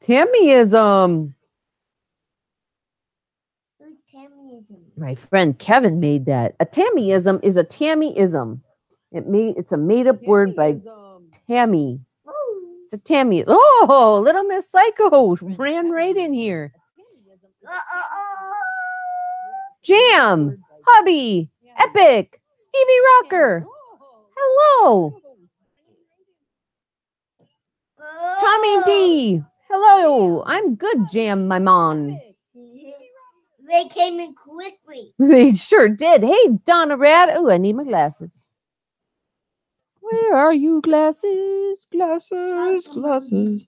Tammyism. Who's Tammyism? My friend Kevin made that. A Tammyism is a Tammyism. It's a made-up word by Tammy. Oh. It's a Tammy. Oh, Little Miss Psycho ran right in here. Jam, Hubby, Epic, Stevie Rocker. Hello. Tommy D. Hello. I'm good, Jam, my mom. They came in quickly. They sure did. Hey, Donna Rad. Oh, I need my glasses. Where are you, glasses? Glasses, glasses.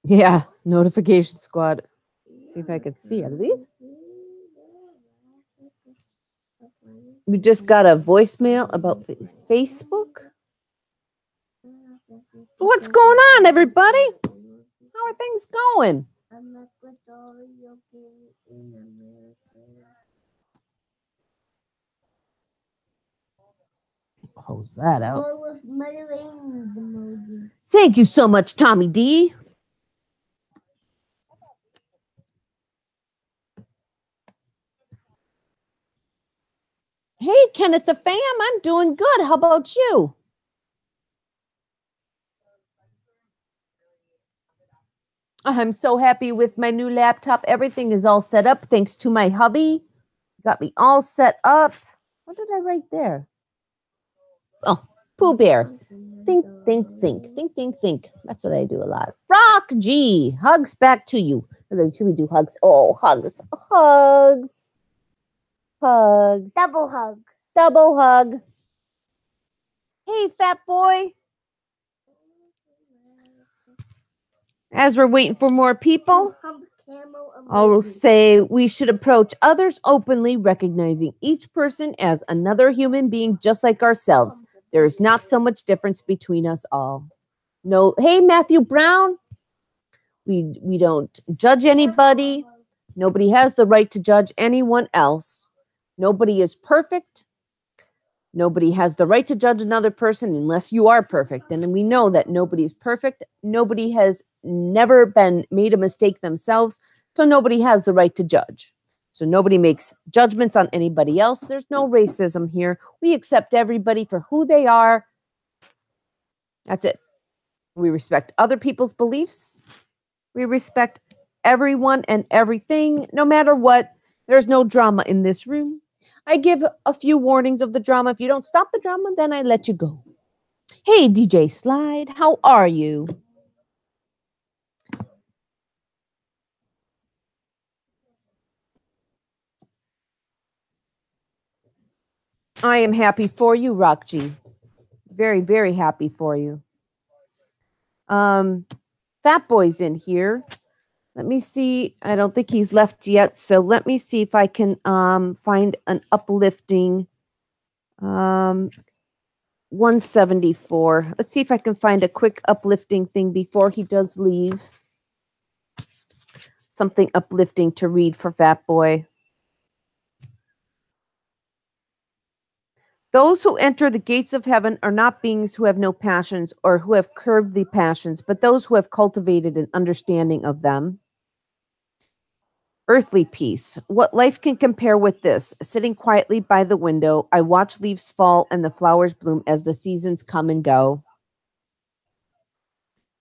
Yeah, notification squad. See if I could see. Are these? We just got a voicemail about Facebook. What's going on, everybody? How are things going? Close that out. Thank you so much, Tommy D. Hey, Kenneth the Fam, I'm doing good. How about you? I'm so happy with my new laptop. Everything is all set up thanks to my hubby. Got me all set up. What did I write there? Oh, Pooh Bear. Think, think, think. Think, think, think. That's what I do a lot. Rock G. Hugs back to you. Should we do hugs? Oh, hugs. Hugs. Hugs. Double hug. Double hug. Hey, fat boy. As we're waiting for more people, I'll say we should approach others openly, recognizing each person as another human being just like ourselves. There is not so much difference between us all. No, hey, Matthew Brown. We don't judge anybody. Nobody has the right to judge anyone else. Nobody is perfect. Nobody has the right to judge another person unless you are perfect. And we know that nobody is perfect. Nobody has never been made a mistake themselves. So nobody has the right to judge. So nobody makes judgments on anybody else. There's no racism here. We accept everybody for who they are. That's it. We respect other people's beliefs. We respect everyone and everything, no matter what. There's no drama in this room. I give a few warnings of the drama. If you don't stop the drama, then I let you go. Hey, DJ Slide, how are you? I am happy for you, Rock G. Very, very happy for you. Fat Boy's in here. Let me see. I don't think he's left yet. So let me see if I can find an uplifting 174. Let's see if I can find a quick uplifting thing before he does leave. Something uplifting to read for Fat Boy. Those who enter the gates of heaven are not beings who have no passions or who have curbed the passions, but those who have cultivated an understanding of them. Earthly peace. What life can compare with this? Sitting quietly by the window, I watch leaves fall and the flowers bloom as the seasons come and go.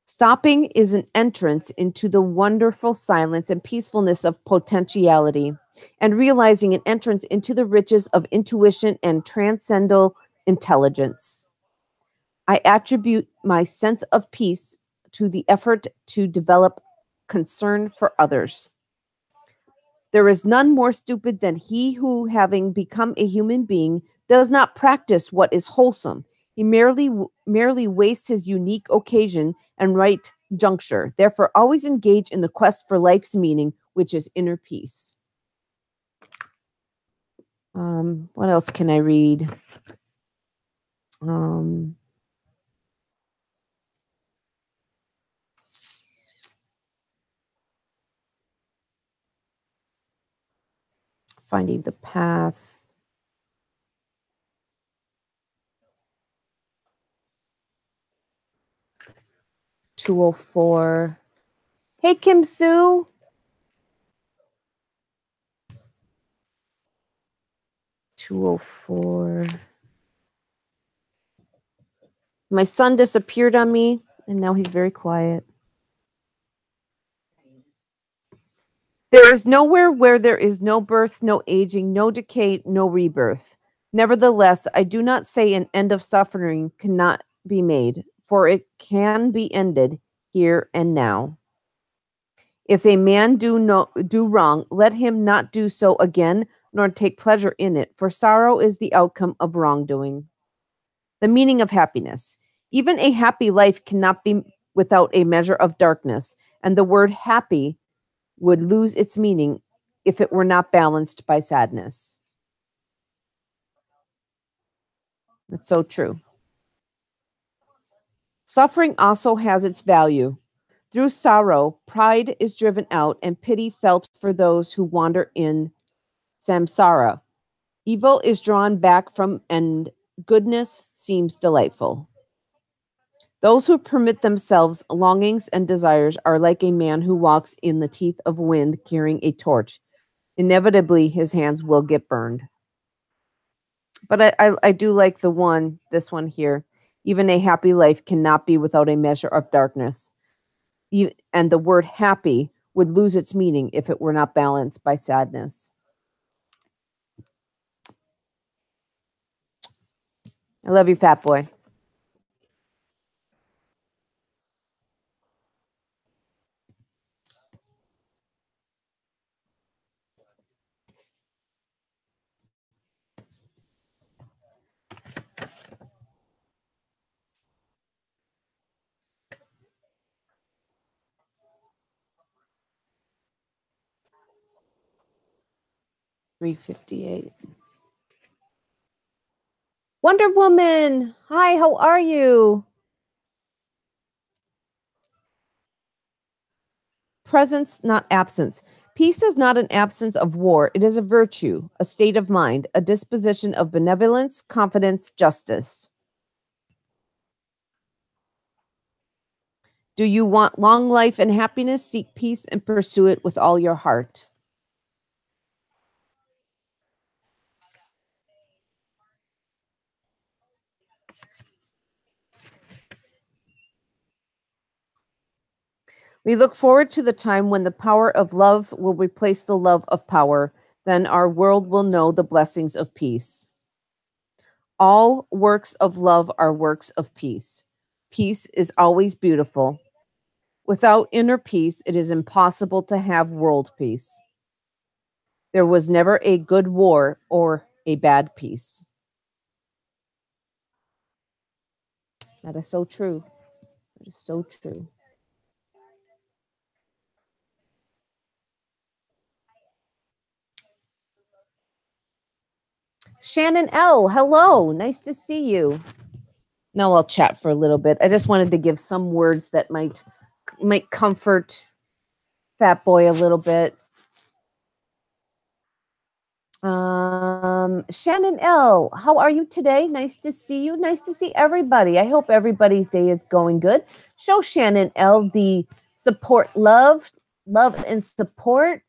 Stopping is an entrance into the wonderful silence and peacefulness of potentiality, and realizing an entrance into the riches of intuition and transcendental intelligence. I attribute my sense of peace to the effort to develop concern for others. There is none more stupid than he who, having become a human being, does not practice what is wholesome. He merely wastes his unique occasion and right juncture. Therefore, always engage in the quest for life's meaning, which is inner peace. What else can I read? Finding the path. 204. Hey, Kim Sue. $204. My son disappeared on me, and now he's very quiet. There is nowhere where there is no birth, no aging, no decay, no rebirth. Nevertheless, I do not say an end of suffering cannot be made, for it can be ended here and now. If a man do wrong, let him not do so again, nor take pleasure in it, for sorrow is the outcome of wrongdoing. The meaning of happiness. Even a happy life cannot be without a measure of darkness, and the word happy would lose its meaning if it were not balanced by sadness. That's so true. Suffering also has its value. Through sorrow, pride is driven out and pity felt for those who wander in samsara. Evil is drawn back from and goodness seems delightful. Those who permit themselves longings and desires are like a man who walks in the teeth of wind carrying a torch. Inevitably, his hands will get burned. But I do like this one here. Even a happy life cannot be without a measure of darkness. And the word happy would lose its meaning if it were not balanced by sadness. I love you, fat boy. $358. Wonder Woman. Hi, how are you? Presence, not absence. Peace is not an absence of war. It is a virtue, a state of mind, a disposition of benevolence, confidence, justice. Do you want long life and happiness? Seek peace and pursue it with all your heart. We look forward to the time when the power of love will replace the love of power. Then our world will know the blessings of peace. All works of love are works of peace. Peace is always beautiful. Without inner peace, it is impossible to have world peace. There was never a good war or a bad peace. That is so true. That is so true. Shannon L., hello. Nice to see you. Now I'll chat for a little bit. I just wanted to give some words that might comfort Fat Boy a little bit. Shannon L., how are you today? Nice to see you. Nice to see everybody. I hope everybody's day is going good. Show Shannon L. the support, love and support.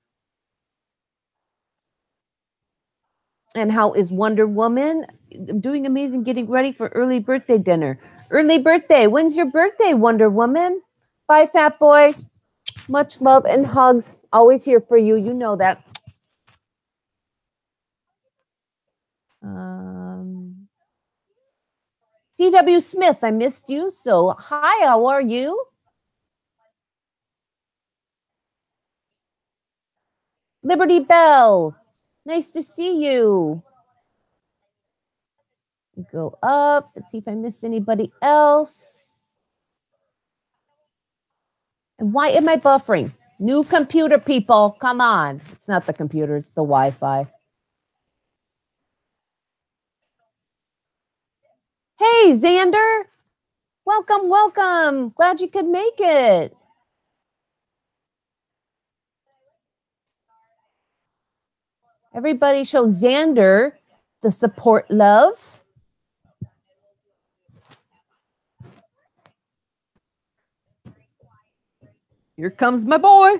And how is Wonder Woman? I'm doing amazing, getting ready for early birthday dinner. Early birthday. When's your birthday, Wonder Woman? Bye, Fat Boy. Much love and hugs. Always here for you. You know that. C.W. Smith, I missed you. So, hi, how are you? Liberty Bell, nice to see you. Go up. Let's see if I missed anybody else. And why am I buffering? New computer, people. Come on. It's not the computer. It's the Wi-Fi. Hey, Xander. Welcome, welcome. Glad you could make it. Everybody show Xander the support love. Here comes my boy.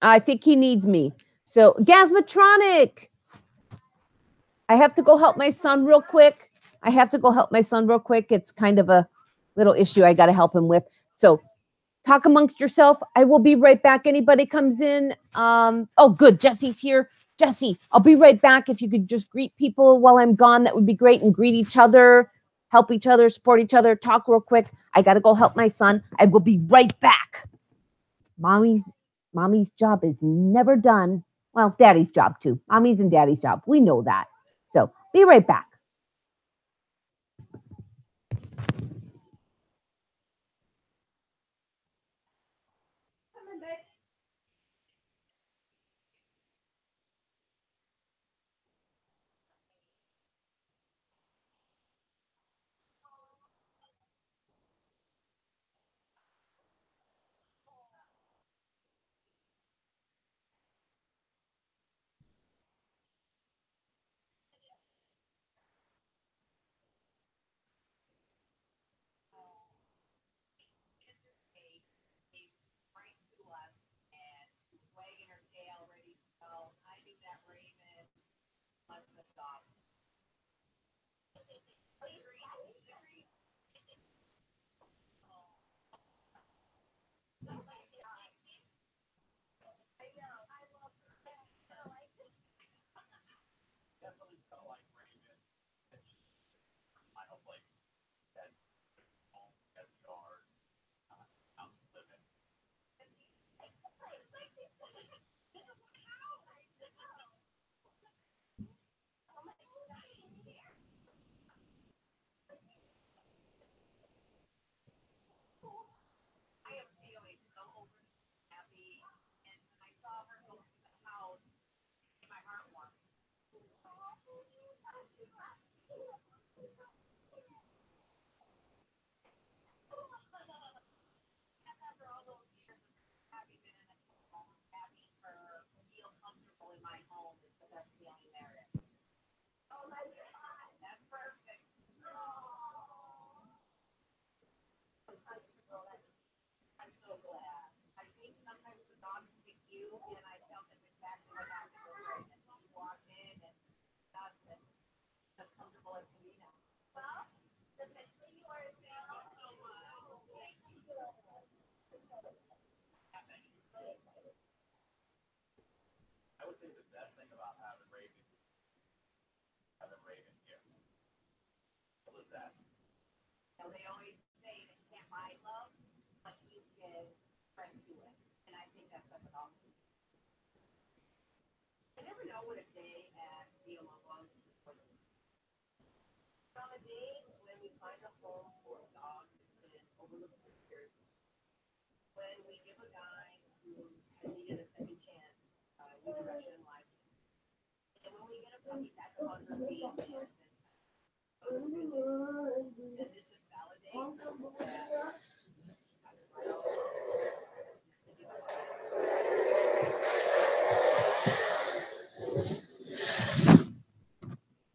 I think he needs me. So, Gasmatronic. I have to go help my son real quick. It's kind of a little issue I got to help him with. So, talk amongst yourself. I will be right back. Anybody comes in? Oh, good. Jesse's here. Jesse, I'll be right back. If you could just greet people while I'm gone, that would be great. And greet each other, help each other, support each other. Talk real quick. I got to go help my son. I will be right back. Mommy's job is never done. Well, daddy's job too. Mommy's and daddy's job. We know that. So be right back.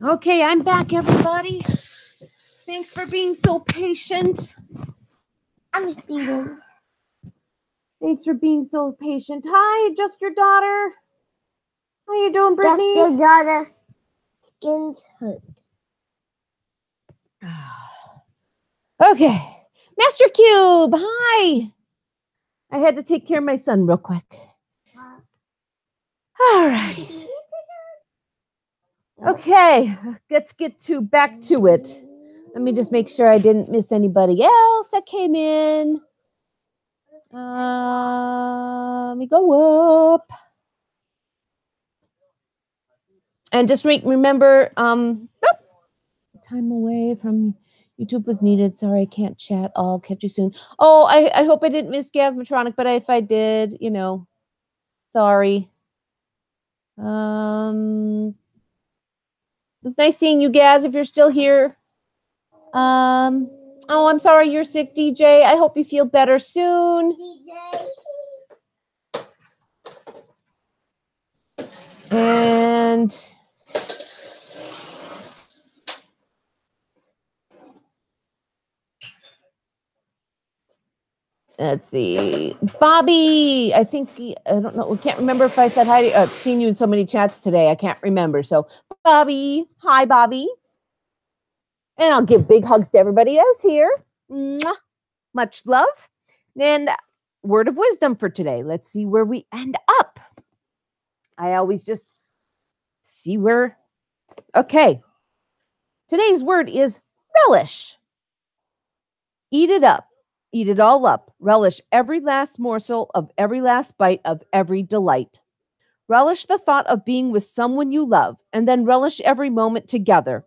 Okay, I'm back, everybody. Thanks for being so patient. I'm speeding. Thanks for being so patient. Hi, just your daughter. How you doing, Brittany? Just your daughter. Skin's hurt. Okay. Master Cube, hi. I had to take care of my son real quick. All right. Okay, let's get back to it. Let me just make sure I didn't miss anybody else that came in. Let me go up. And just remember, time away from YouTube was needed. Sorry, I can't chat. I'll catch you soon. Oh, I hope I didn't miss Gasmatronic, but if I did, sorry. It's nice seeing you, Gaz, if you're still here. Oh, I'm sorry you're sick, DJ. I hope you feel better soon. DJ. And Let's see. Bobby, I think, I don't know. I can't remember if I said hi to you. I've seen you in so many chats today. I can't remember. So, Bobby, hi, Bobby. And I'll give big hugs to everybody else here. Mwah. Much love. And word of wisdom for today. Let's see where we end up. I always just see where. Okay. Today's word is relish. Eat it up. Eat it all up. Relish every last morsel of every last bite of every delight. Relish the thought of being with someone you love, and then relish every moment together.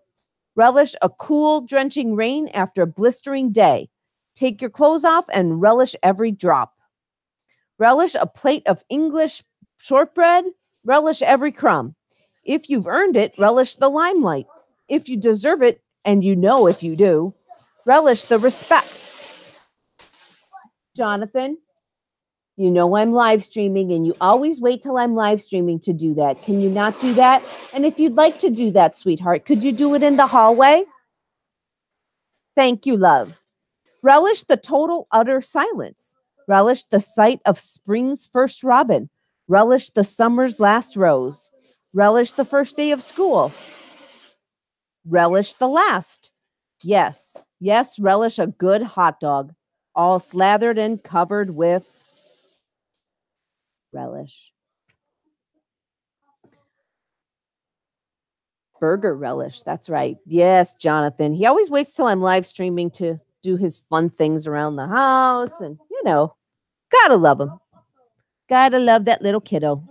Relish a cool, drenching rain after a blistering day. Take your clothes off and relish every drop. Relish a plate of English shortbread. Relish every crumb. If you've earned it, relish the limelight. If you deserve it, and you know if you do, relish the respect. Jonathan, you know I'm live streaming, and you always wait till I'm live streaming to do that. Can you not do that? And if you'd like to do that, sweetheart, could you do it in the hallway? Thank you, love. Relish the total, utter silence. Relish the sight of spring's first robin. Relish the summer's last rose. Relish the first day of school. Relish the last. Yes, yes, relish a good hot dog, all slathered and covered with relish. Burger relish. That's right. Yes, Jonathan. He always waits till I'm live streaming to do his fun things around the house. And, gotta love him. Gotta love that little kiddo.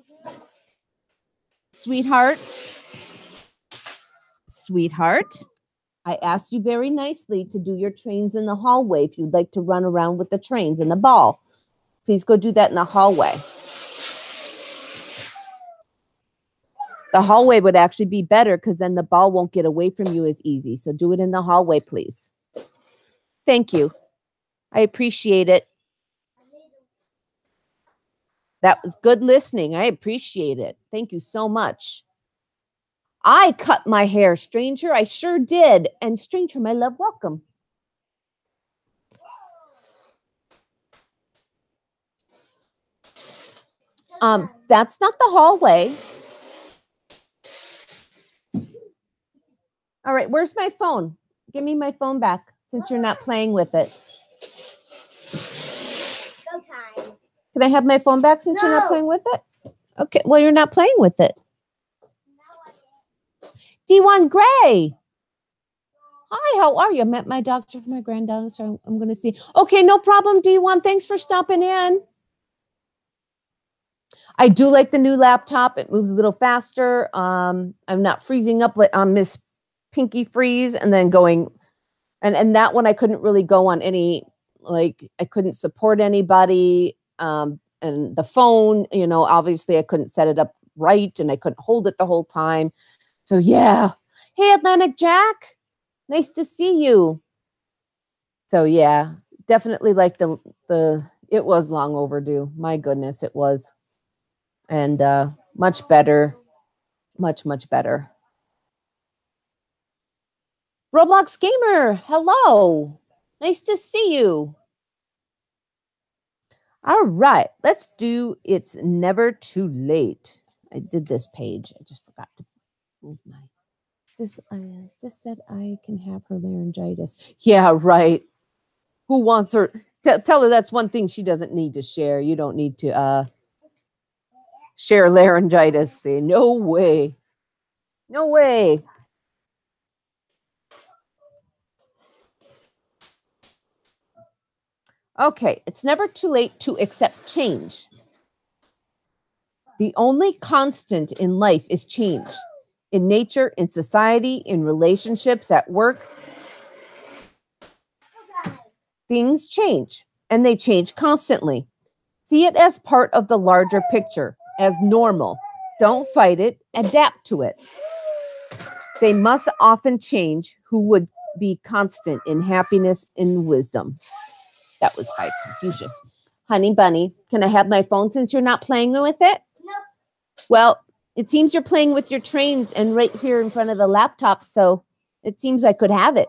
Sweetheart, I asked you very nicely to do your trains in the hallway if you'd like to run around with the trains and the ball. Please go do that in the hallway. The hallway would actually be better because then the ball won't get away from you as easy. So do it in the hallway, please. Thank you. I appreciate it. That was good listening. I appreciate it. Thank you so much. I cut my hair, stranger. I sure did. And stranger, my love, welcome. That's not the hallway. All right, where's my phone? Give me my phone back since you're not playing with it. Okay. Can I have my phone back since you're not playing with it? Okay, well, you're not playing with it. D1 Gray. Hi, how are you? I met my doctor for my granddaughter, so I'm going to see. Okay, no problem, D1. Thanks for stopping in. I do like the new laptop. It moves a little faster. I'm not freezing up like on Miss Pinky Freeze and then going. And that one I couldn't really go on any, like I couldn't support anybody. And the phone, obviously I couldn't set it up right and I couldn't hold it the whole time. So yeah. Hey, Atlantic Jack. Nice to see you. So yeah, definitely like it was long overdue. My goodness, it was. And much better. Much, much better. Roblox Gamer, hello. Nice to see you. All right, let's do It's Never Too Late. I did this page. I just forgot to move my... Sis said I can have her laryngitis. Yeah, right. Who wants her? Tell her that's one thing she doesn't need to share. You don't need to share laryngitis. Say, no way. No way. Okay, it's never too late to accept change. The only constant in life is change. In nature, in society, in relationships, at work, things change, and they change constantly. See it as part of the larger picture, as normal. Don't fight it, adapt to it. They must often change who would be constant in happiness and wisdom. That was by Confucius. Honey bunny, can I have my phone since you're not playing with it? No. Well, it seems you're playing with your trains and right here in front of the laptop, so it seems I could have it.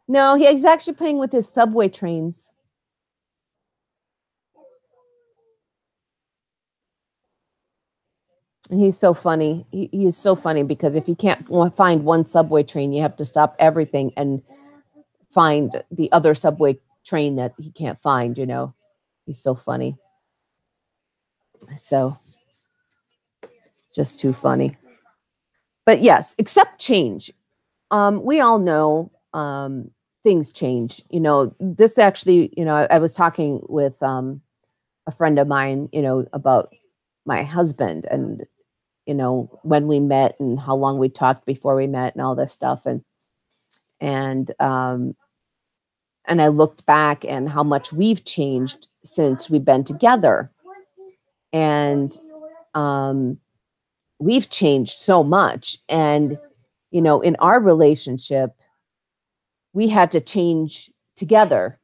No, he's actually playing with his subway trains. And he's so funny. He is so funny because if you can't find one subway train, you have to stop everything and find the other subway train that he can't find, you know. He's so funny. So just too funny. But yes, accept change. We all know things change. You know, this actually, you know, I was talking with a friend of mine, you know, about my husband and, you know, when we met and how long we talked before we met and all this stuff. And, um, and I looked back and how much we've changed since we've been together. And um, we've changed so much. And, you know, in our relationship, we had to change together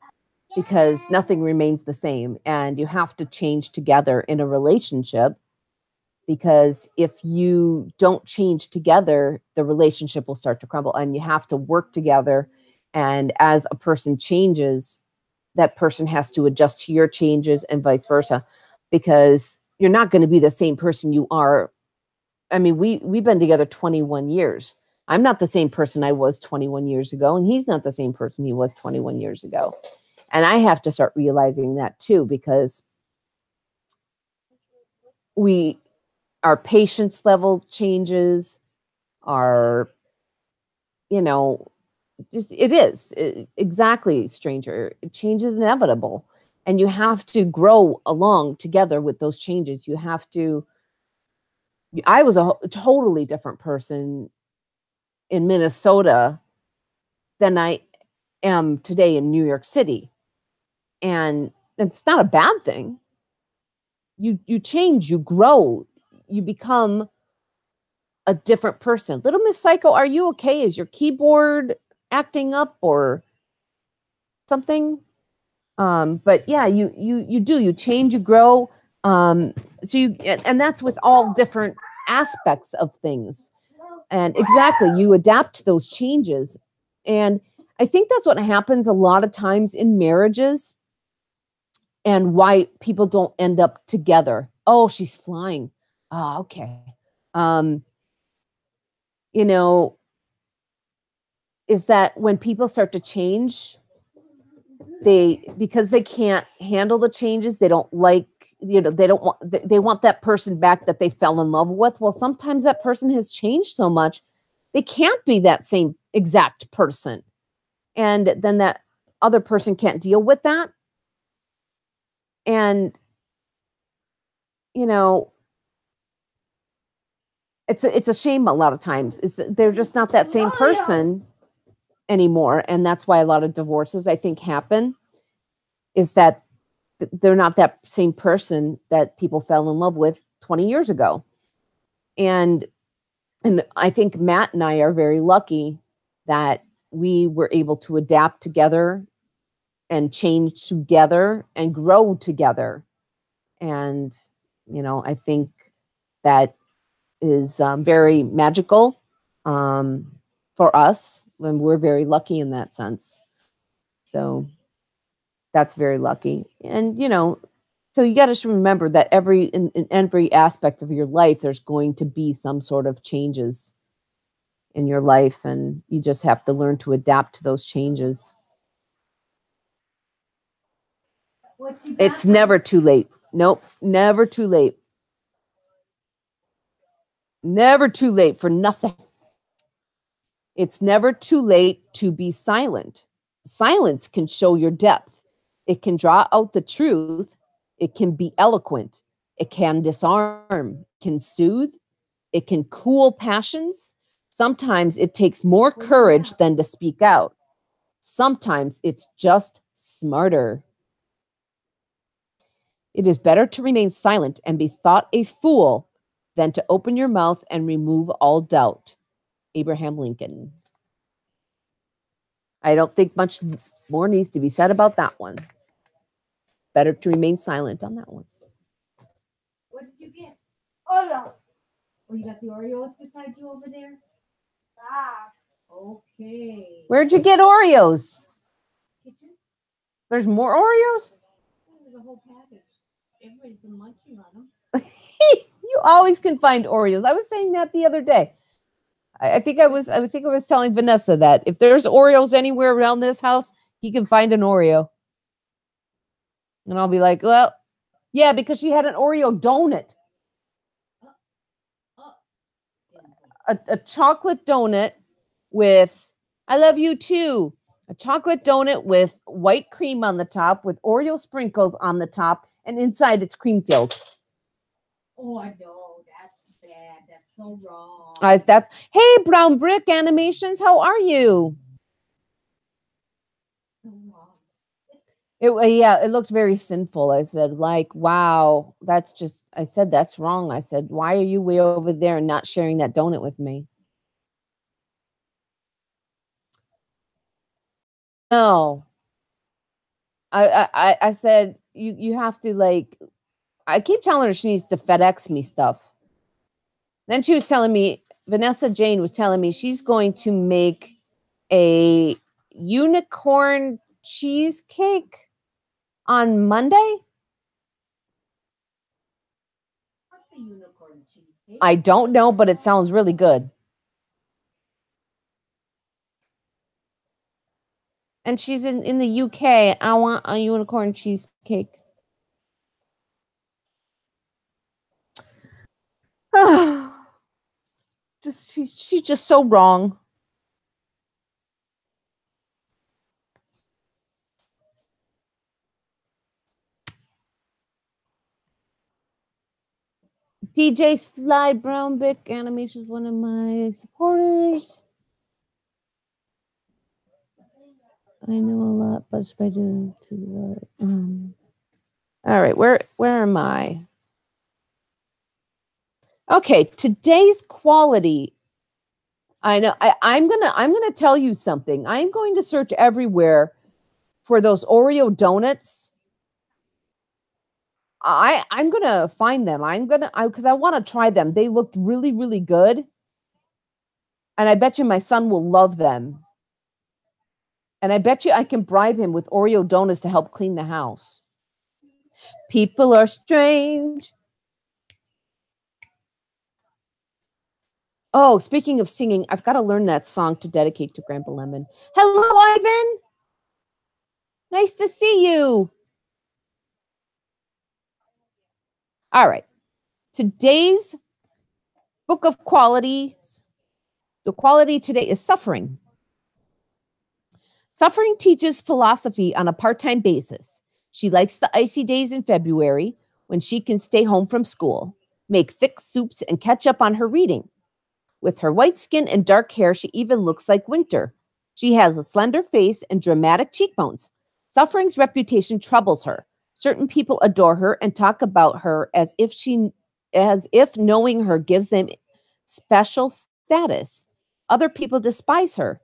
because nothing remains the same. And you have to change together in a relationship because if you don't change together, the relationship will start to crumble and you have to work together. And as a person changes, that person has to adjust to your changes and vice versa because you're not going to be the same person you are. I mean, we've been together 21 years. I'm not the same person I was 21 years ago, and he's not the same person he was 21 years ago. And I have to start realizing that too, because we our patience level changes, our, you know, just exactly, stranger. Change is inevitable, and you have to grow along together with those changes. You have to. I was a totally different person in Minnesota than I am today in New York City. And it's not a bad thing. You change, you grow, you become a different person. Little Miss Psycho, are you okay? Is your keyboard acting up or something? But yeah, you change, you grow. And that's with all different aspects of things. And exactly, you adapt to those changes. And I think that's what happens a lot of times in marriages and why people don't end up together. Oh, she's flying. Oh, okay. Um, you know, is that when people start to change, because they can't handle the changes, they don't like, you know, they want that person back that they fell in love with. Well, sometimes that person has changed so much, they can't be that same exact person. And then that other person can't deal with that. And, you know, it's a shame a lot of times is that they're just not that same person anymore. And that's why a lot of divorces I think happen is that they're not that same person that people fell in love with 20 years ago. And I think Matt and I are very lucky that we were able to adapt together and change together and grow together. And, you know, I think that is very magical for us. And we're very lucky in that sense. So that's very lucky. And, you know, so you got to remember that in every aspect of your life, there's going to be some sort of changes in your life. And you just have to learn to adapt to those changes. It's never too late. Nope, never too late. Never too late for nothing. It's never too late to be silent. Silence can show your depth. It can draw out the truth. It can be eloquent. It can disarm. It can soothe. It can cool passions. Sometimes it takes more courage than to speak out. Sometimes it's just smarter. It is better to remain silent and be thought a fool than to open your mouth and remove all doubt. Abraham Lincoln. I don't think much more needs to be said about that one. Better to remain silent on that one. What did you get? Oh no. Oh, you got the Oreos beside you over there? Ah. Okay. Where'd you get Oreos? Kitchen? There's more Oreos? There's a whole package. Everybody's been munching on them. You always can find Oreos. I was saying that the other day. I think I was telling Vanessa that if there's Oreos anywhere around this house, he can find an Oreo. And I'll be like, well, yeah, because she had an Oreo donut. A chocolate donut with, I love you too. A chocolate donut with white cream on the top, with Oreo sprinkles on the top, and inside it's cream filled. Oh, I know. That's bad. That's so wrong. Hey, Brown Brick Animations, how are you? So wrong. It looked very sinful. I said, like, wow, I said, that's wrong. I said, why are you way over there and not sharing that donut with me? No. I said, you have to, like, I keep telling her she needs to FedEx me stuff. Then she was telling me, Vanessa Jane was telling me she's going to make a unicorn cheesecake on Monday. What's a unicorn cheesecake? I don't know, but it sounds really good. And she's in the UK. I want a unicorn cheesecake. She's just so wrong. DJ Sly Brown Bick Animation is one of my supporters. I know a lot, but if I do to what? All right, where am I? Okay, today's quality. I know. I'm gonna tell you something. I'm going to search everywhere for those Oreo donuts. I'm gonna find them. Because I want to try them. They looked really, really good. And I bet you my son will love them. And I bet you I can bribe him with Oreo donuts to help clean the house. People are strange. Oh, speaking of singing, I've got to learn that song to dedicate to Grandpa Lemon. Hello, Ivan. Nice to see you. All right. Today's book of qualities, the quality today is suffering. Suffering teaches philosophy on a part-time basis. She likes the icy days in February when she can stay home from school, make thick soups, and catch up on her reading. With her white skin and dark hair, she even looks like winter. She has a slender face and dramatic cheekbones. Suffering's reputation troubles her. Certain people adore her and talk about her as if knowing her gives them special status. Other people despise her.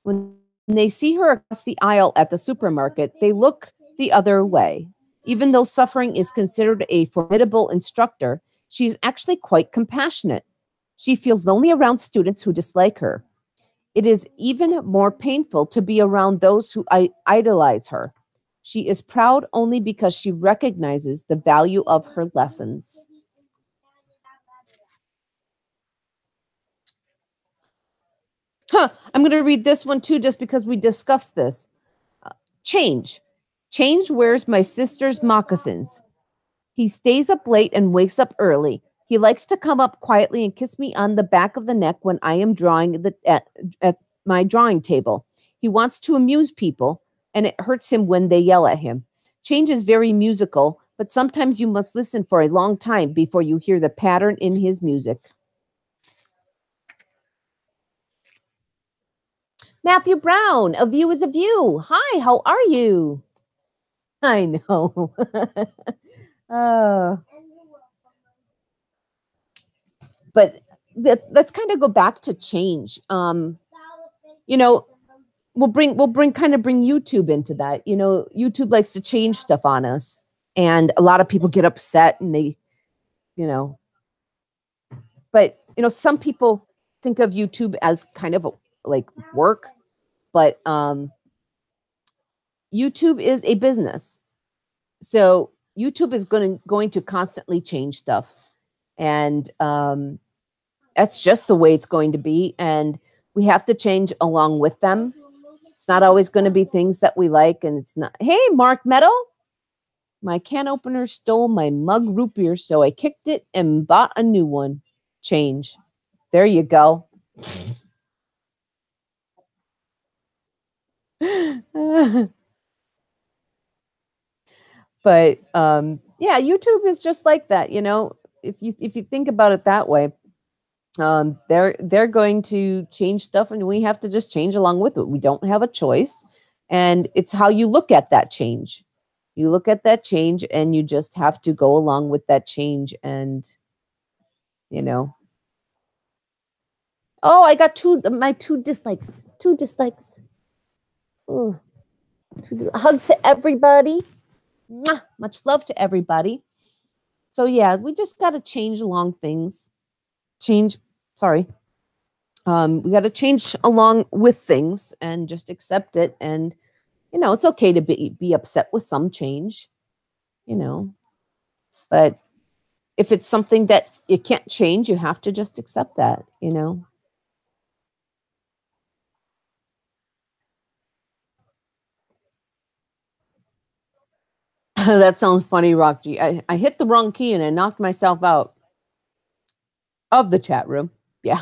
When they see her across the aisle at the supermarket, they look the other way. Even though Suffering is considered a formidable instructor, she is actually quite compassionate. She feels lonely around students who dislike her. It is even more painful to be around those who idolize her. She is proud only because she recognizes the value of her lessons. I'm going to read this one too, just because we discussed this. Change. Change wears my sister's moccasins. He stays up late and wakes up early. He likes to come up quietly and kiss me on the back of the neck when I am drawing at my drawing table. He wants to amuse people, and it hurts him when they yell at him. Change is very musical, but sometimes you must listen for a long time before you hear the pattern in his music. Matthew Brown, A View is a View. Hi, how are you? I know. But let's kind of go back to change. You know, we'll bring YouTube into that. You know, YouTube likes to change stuff on us, and a lot of people get upset, and they, you know, but you know, some people think of YouTube as kind of like work, but YouTube is a business. So YouTube is going to constantly change stuff. And that's just the way it's going to be. And we have to change along with them. It's not always going to be things that we like. And it's not, hey, Mark Meadow, my can opener stole my mug root beer. So I kicked it and bought a new one. Change. There you go. But yeah, YouTube is just like that. You know, if you think about it that way, they're going to change stuff, and we have to just change along with it. We don't have a choice, and it's how you look at that change. You look at that change, and you just have to go along with that change. And you know, oh, I got two dislikes. Two dislikes. Ooh. Hugs to everybody. Mwah. Much love to everybody. So yeah, we just got to change along things. Sorry. We got to change along with things and just accept it. And you know, it's okay to be upset with some change. You know, but if it's something that you can't change, you have to just accept that. You know. That sounds funny, Rockgy. I hit the wrong key and I knocked myself out of the chat room. Yeah,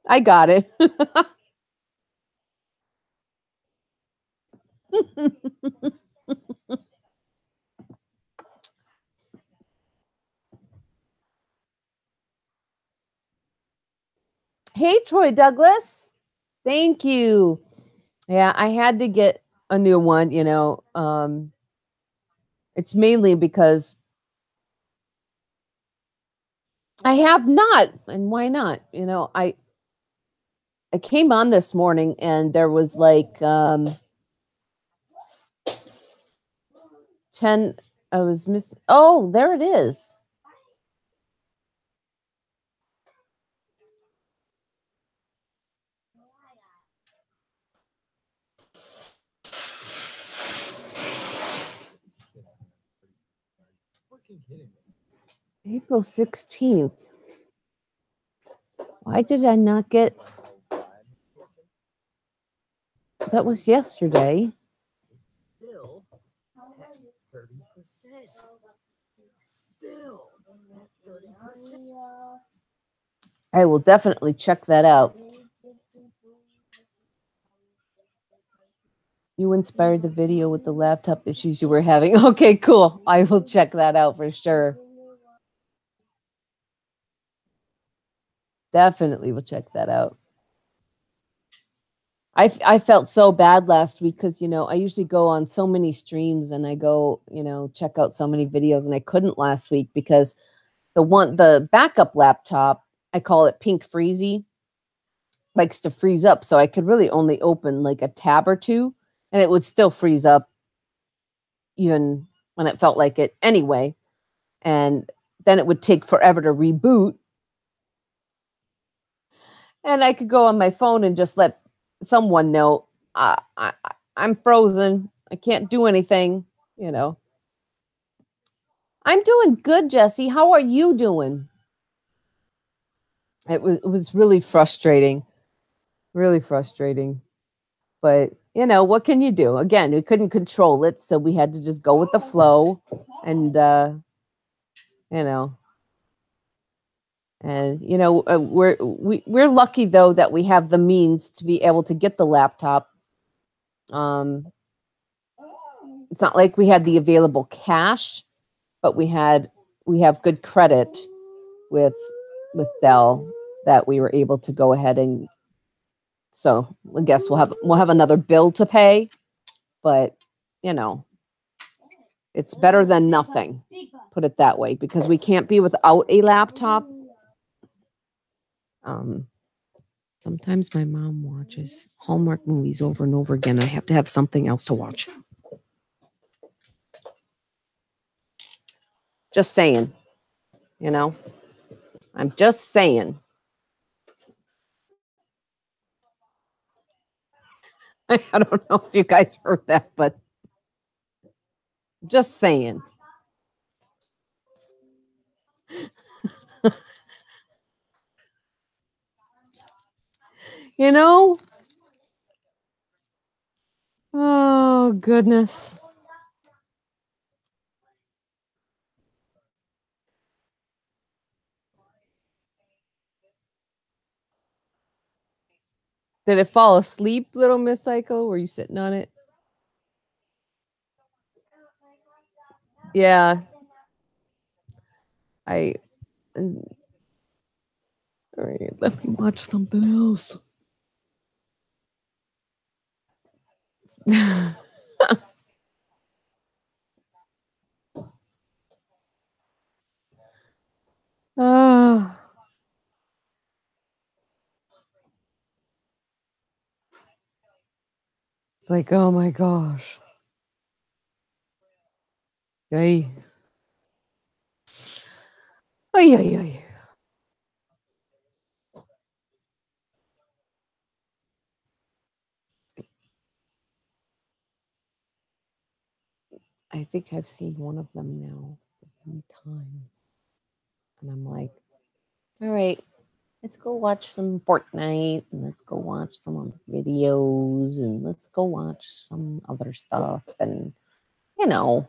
I got it. Hey, Troy Douglas. Thank you. Yeah, I had to get a new one, you know. It's mainly because I have not, and why not? You know, I came on this morning and there was like 10. I was missing. Oh, there it is. April 16th. Why did I not get? That was yesterday. Still at 30%. Still at 30%. I will definitely check that out. You inspired the video with the laptop issues you were having. Okay, cool. I will check that out for sure. Definitely will check that out. I felt so bad last week because, you know, I usually go on so many streams and I go, you know, check out so many videos, and I couldn't last week because the backup laptop, I call it Pink Freezy, likes to freeze up. So I could really only open like a tab or two and it would still freeze up even when it felt like it anyway. And then it would take forever to reboot. And I could go on my phone and just let someone know I'm frozen. I can't do anything, you know. I'm doing good, Jesse. How are you doing? It was really frustrating. Really frustrating. But, you know, what can you do? Again, we couldn't control it, so we had to just go with the flow and you know. And you know, we're lucky though that we have the means to be able to get the laptop. It's not like we had the available cash, but we have good credit with Dell that we were able to go ahead and. So I guess we'll have another bill to pay, but you know, it's better than nothing. Put it that way, because we can't be without a laptop. Sometimes my mom watches Hallmark movies over and over again. I have to have something else to watch. Just saying, you know, I'm just saying. I don't know if you guys heard that, but just saying. You know? Oh, goodness. Did it fall asleep, little Miss Psycho? Were you sitting on it? Yeah. All right, let me watch something else. Ah. It's like, oh my gosh. Ay. Ay, ay, ay. I think I've seen one of them now 1 time. And I'm like, all right, let's go watch some Fortnite and let's go watch some other videos and let's go watch some other stuff. And, you know.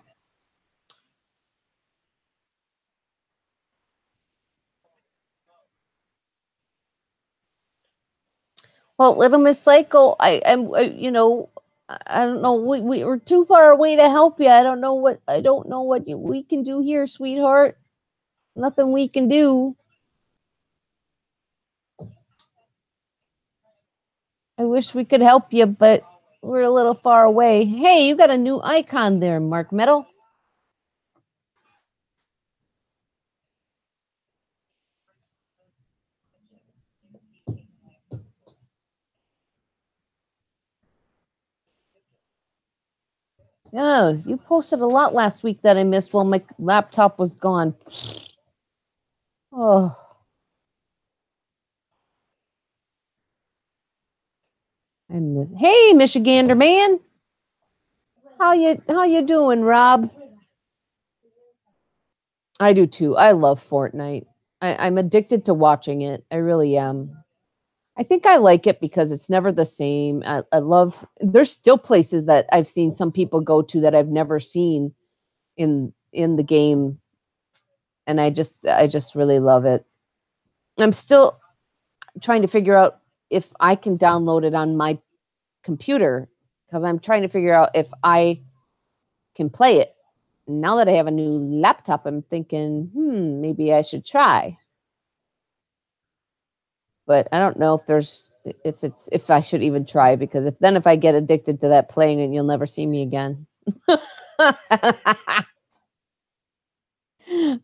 Well, Little Miss Psycho, you know, I don't know. We're too far away to help you. I don't know what we can do here, sweetheart. Nothing we can do. I wish we could help you, but we're a little far away. Hey, you got a new icon there, Mark Metal. Yeah, you posted a lot last week that I missed while my laptop was gone. Oh. Hey, Michigander man. How you doing, Rob? I do too. I love Fortnite. I'm addicted to watching it. I really am. I think I like it because it's never the same. I love. There's still places that I've seen some people go to that I've never seen in the game, and I just really love it. I'm still trying to figure out if I can download it on my computer because I'm trying to figure out if I can play it. Now that I have a new laptop, I'm thinking, maybe I should try. But I don't know if I should even try because if I get addicted to that playing it, you'll never see me again. I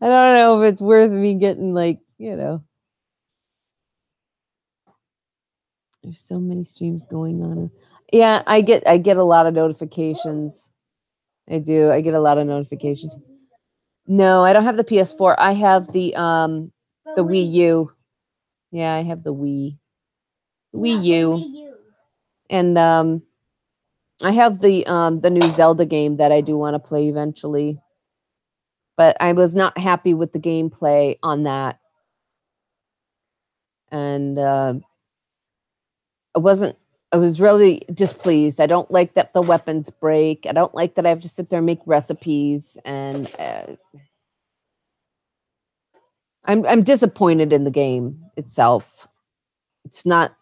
don't know if it's worth me getting there's so many streams going on. Yeah, I get a lot of notifications. I do. I get a lot of notifications. No, I don't have the PS4. I have the Wii U. Yeah, I have the Wii U. And I have the new Zelda game that I do want to play eventually. But I was not happy with the gameplay on that. And I was really displeased. I don't like that the weapons break. I don't like that I have to sit there and make recipes. And I'm disappointed in the game itself. It's not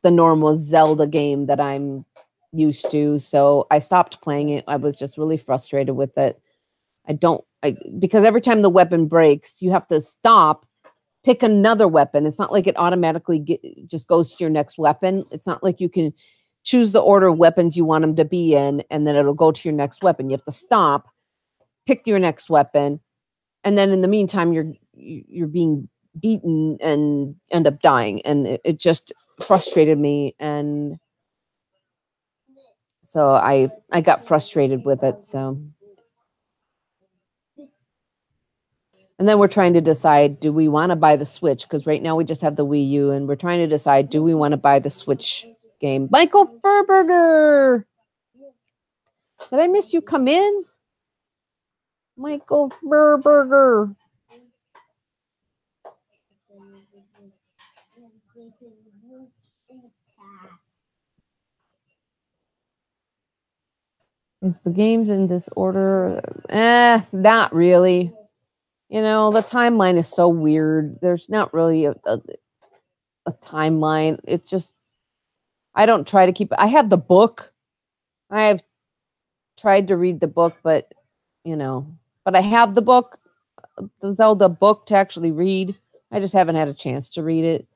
the normal Zelda game that I'm used to. So I stopped playing it. I was just really frustrated with it. Because every time the weapon breaks, you have to stop, pick another weapon. It's not like it automatically just goes to your next weapon. It's not like you can choose the order of weapons you want them to be in, and then it'll go to your next weapon. You have to stop, pick your next weapon, and then in the meantime, you're being beaten and end up dying. And it just frustrated me. And so I got frustrated with it. So. And then we're trying to decide, do we want to buy the Switch? Because right now we just have the Wii U, and we're trying to decide, do we want to buy the Switch game. Michael Furberger. Did I miss you come in? Michael Furberger. Is the games in this order? Not really. You know, the timeline is so weird. There's not really a timeline. It's just, I don't try to keep, I have the book. I have tried to read the book, but, you know, but I have the book, the Zelda book to actually read. I just haven't had a chance to read it.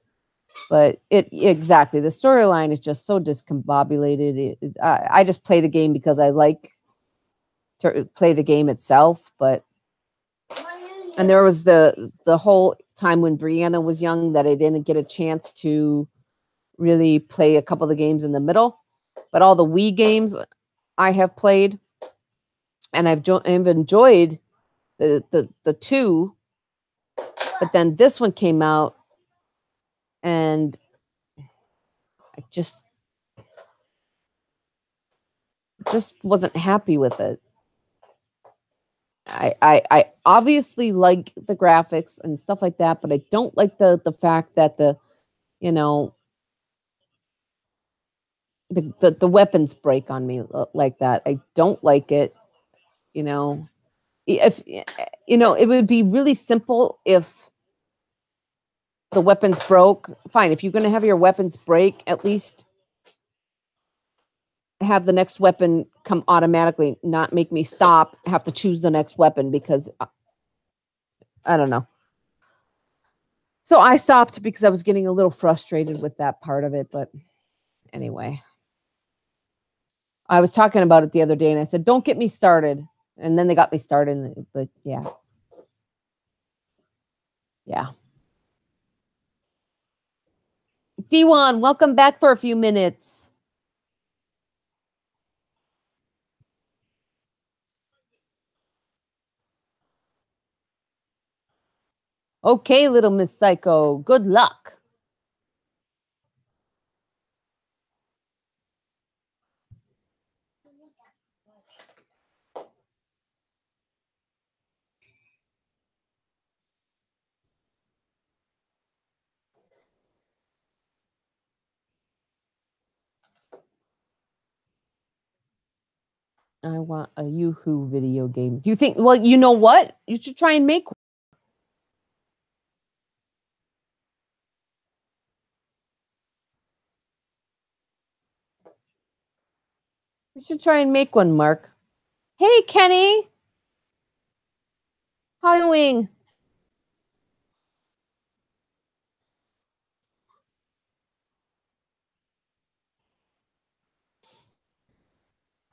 But exactly, the storyline is just so discombobulated. I just play the game because I like to play the game itself. But and there was the whole time when Brianna was young that I didn't get a chance to really play a couple of the games in the middle. But all the Wii games I have played, and I've enjoyed the two. But then this one came out, and I just wasn't happy with it. I obviously like the graphics and stuff like that, but I don't like the fact that the weapons break on me like that. I don't like it. You know, if it would be really simple if the weapons broke. Fine, if you're going to have your weapons break, at least have the next weapon come automatically, not make me stop, have to choose the next weapon because I don't know. So I stopped because I was getting a little frustrated with that part of it. But anyway, I was talking about it the other day and I said, don't get me started. And then they got me started. But yeah. Yeah. D1, welcome back for a few minutes. Okay, little Miss Psycho, good luck. I want a Yoo-hoo video game. Do you think, well, you know what? You should try and make one. You should try and make one, Mark. Hey, Kenny. How are you doing?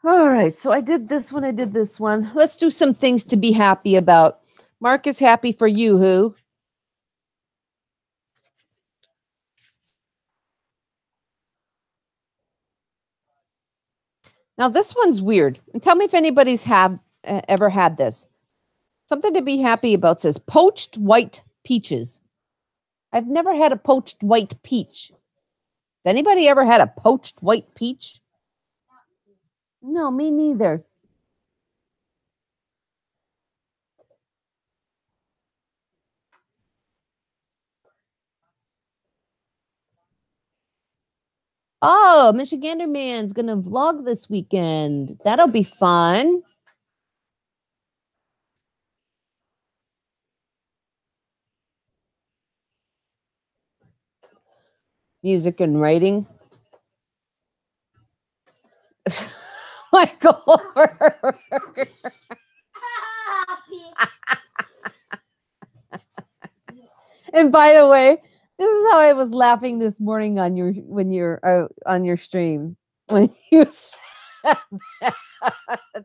All right, so I did this one. I did this one. Let's do some things to be happy about. Mark is happy for Yoo-hoo. Now, this one's weird. And tell me if anybody's ever had this. Something to be happy about says poached white peaches. I've never had a poached white peach. Has anybody ever had a poached white peach? No, me neither. Oh, Michigander Man's going to vlog this weekend. That'll be fun. Music and writing. Michael. And by the way, this is how I was laughing this morning on your on your stream when you said that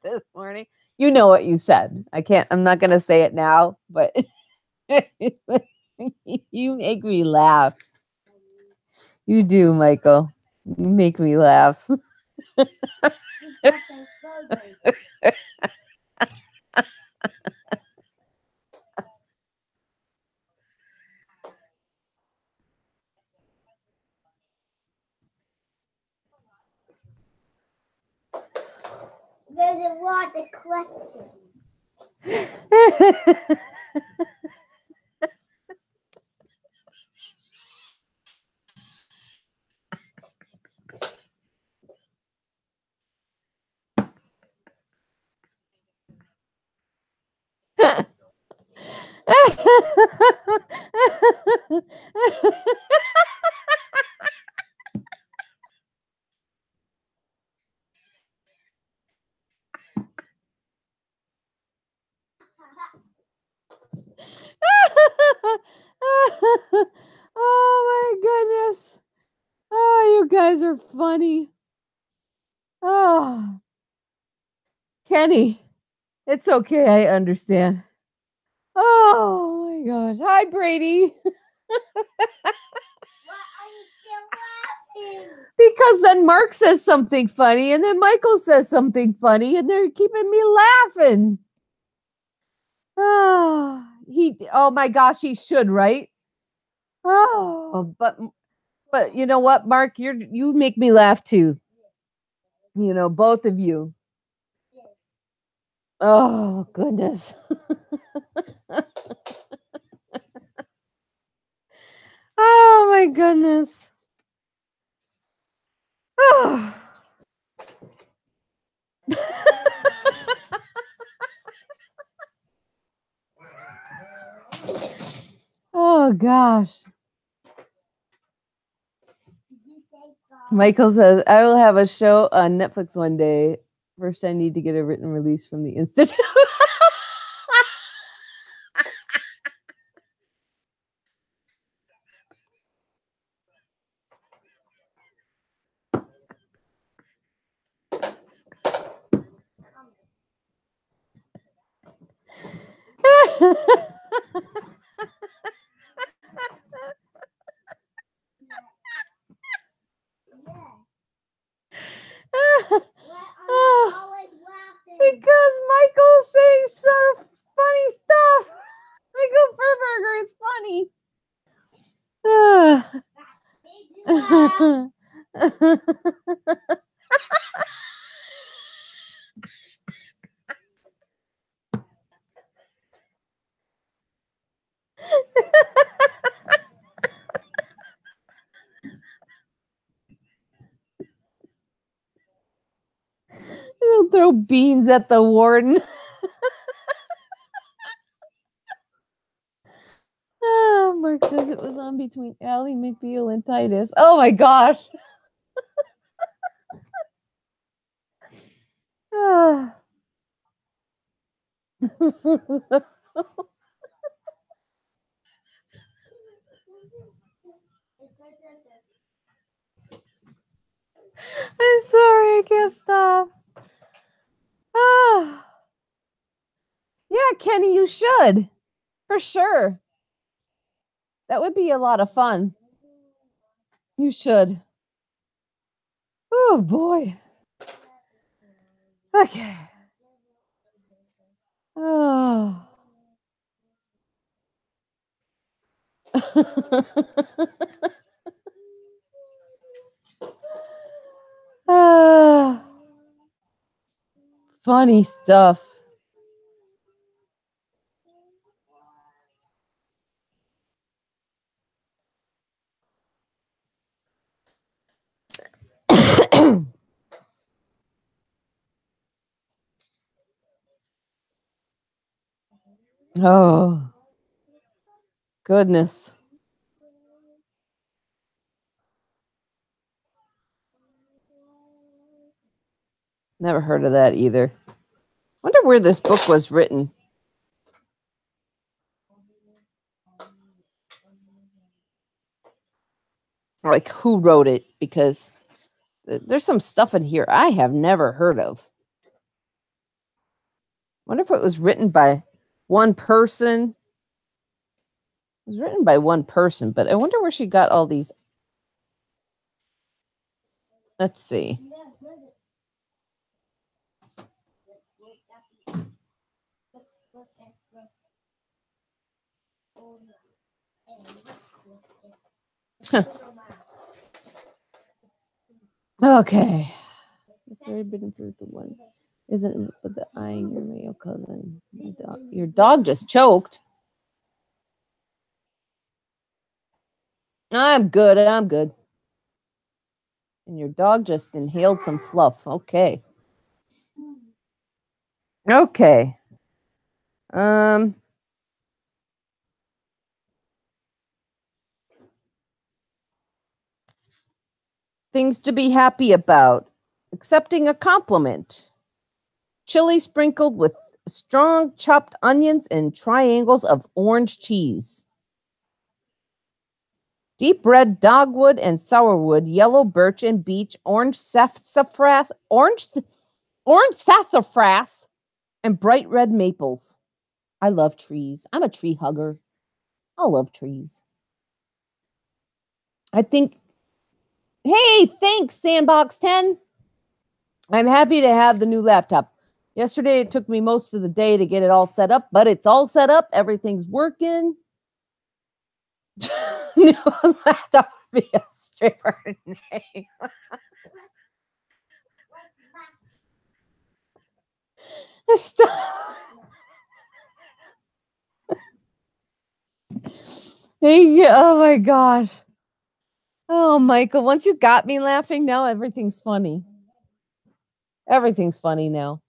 this morning. You know what you said. I'm not going to say it now, but you make me laugh. You do, Michael. You make me laugh. There's a lot of questions. Oh my goodness. Oh, you guys are funny. Oh, Kenny, it's okay. I understand. Oh my gosh. Hi, Brady. Why are you still laughing? Because then Mark says something funny, and then Michael says something funny, and they're keeping me laughing. Oh my gosh, he should, right? Oh, but you know what, Mark, you make me laugh too. You know, both of you. Oh goodness. Oh my goodness. Oh. Oh gosh. Michael says, I will have a show on Netflix one day. First, I need to get a written release from the Institute. Because Michael's saying some funny stuff. Michael Furberger is funny. He'll throw beans at the warden. Mark says it was on between Allie McBeal and Titus. Oh my gosh. I'm sorry, I can't stop. Yeah, Kenny, you should. For sure. That would be a lot of fun. You should. Oh boy. Okay. Oh. Funny stuff. Oh, goodness. Never heard of that either. Wonder where this book was written. Like, who wrote it? Because there's some stuff in here I have never heard of. Wonder if it was written by one person. It was written by one person, but I wonder where she got all these. Let's see. Huh. Okay. It's very been for the one. Isn't but the eyeing your male cousin. Your dog just choked. I'm good. I'm good. And your dog just inhaled some fluff. Okay. Okay. Things to be happy about. Accepting a compliment. Chili sprinkled with strong chopped onions and triangles of orange cheese. Deep red dogwood and sourwood, yellow birch and beech, orange sassafras, orange sassafras, and bright red maples. I love trees. I'm a tree hugger. I love trees. I think, hey, thanks, Sandbox 10. I'm happy to have the new laptop. Yesterday, it took me most of the day to get it all set up, but it's all set up. Everything's working. New laptop would be a stripper name. Stop. Oh my gosh. Oh, Michael, once you got me laughing, now everything's funny. Everything's funny now.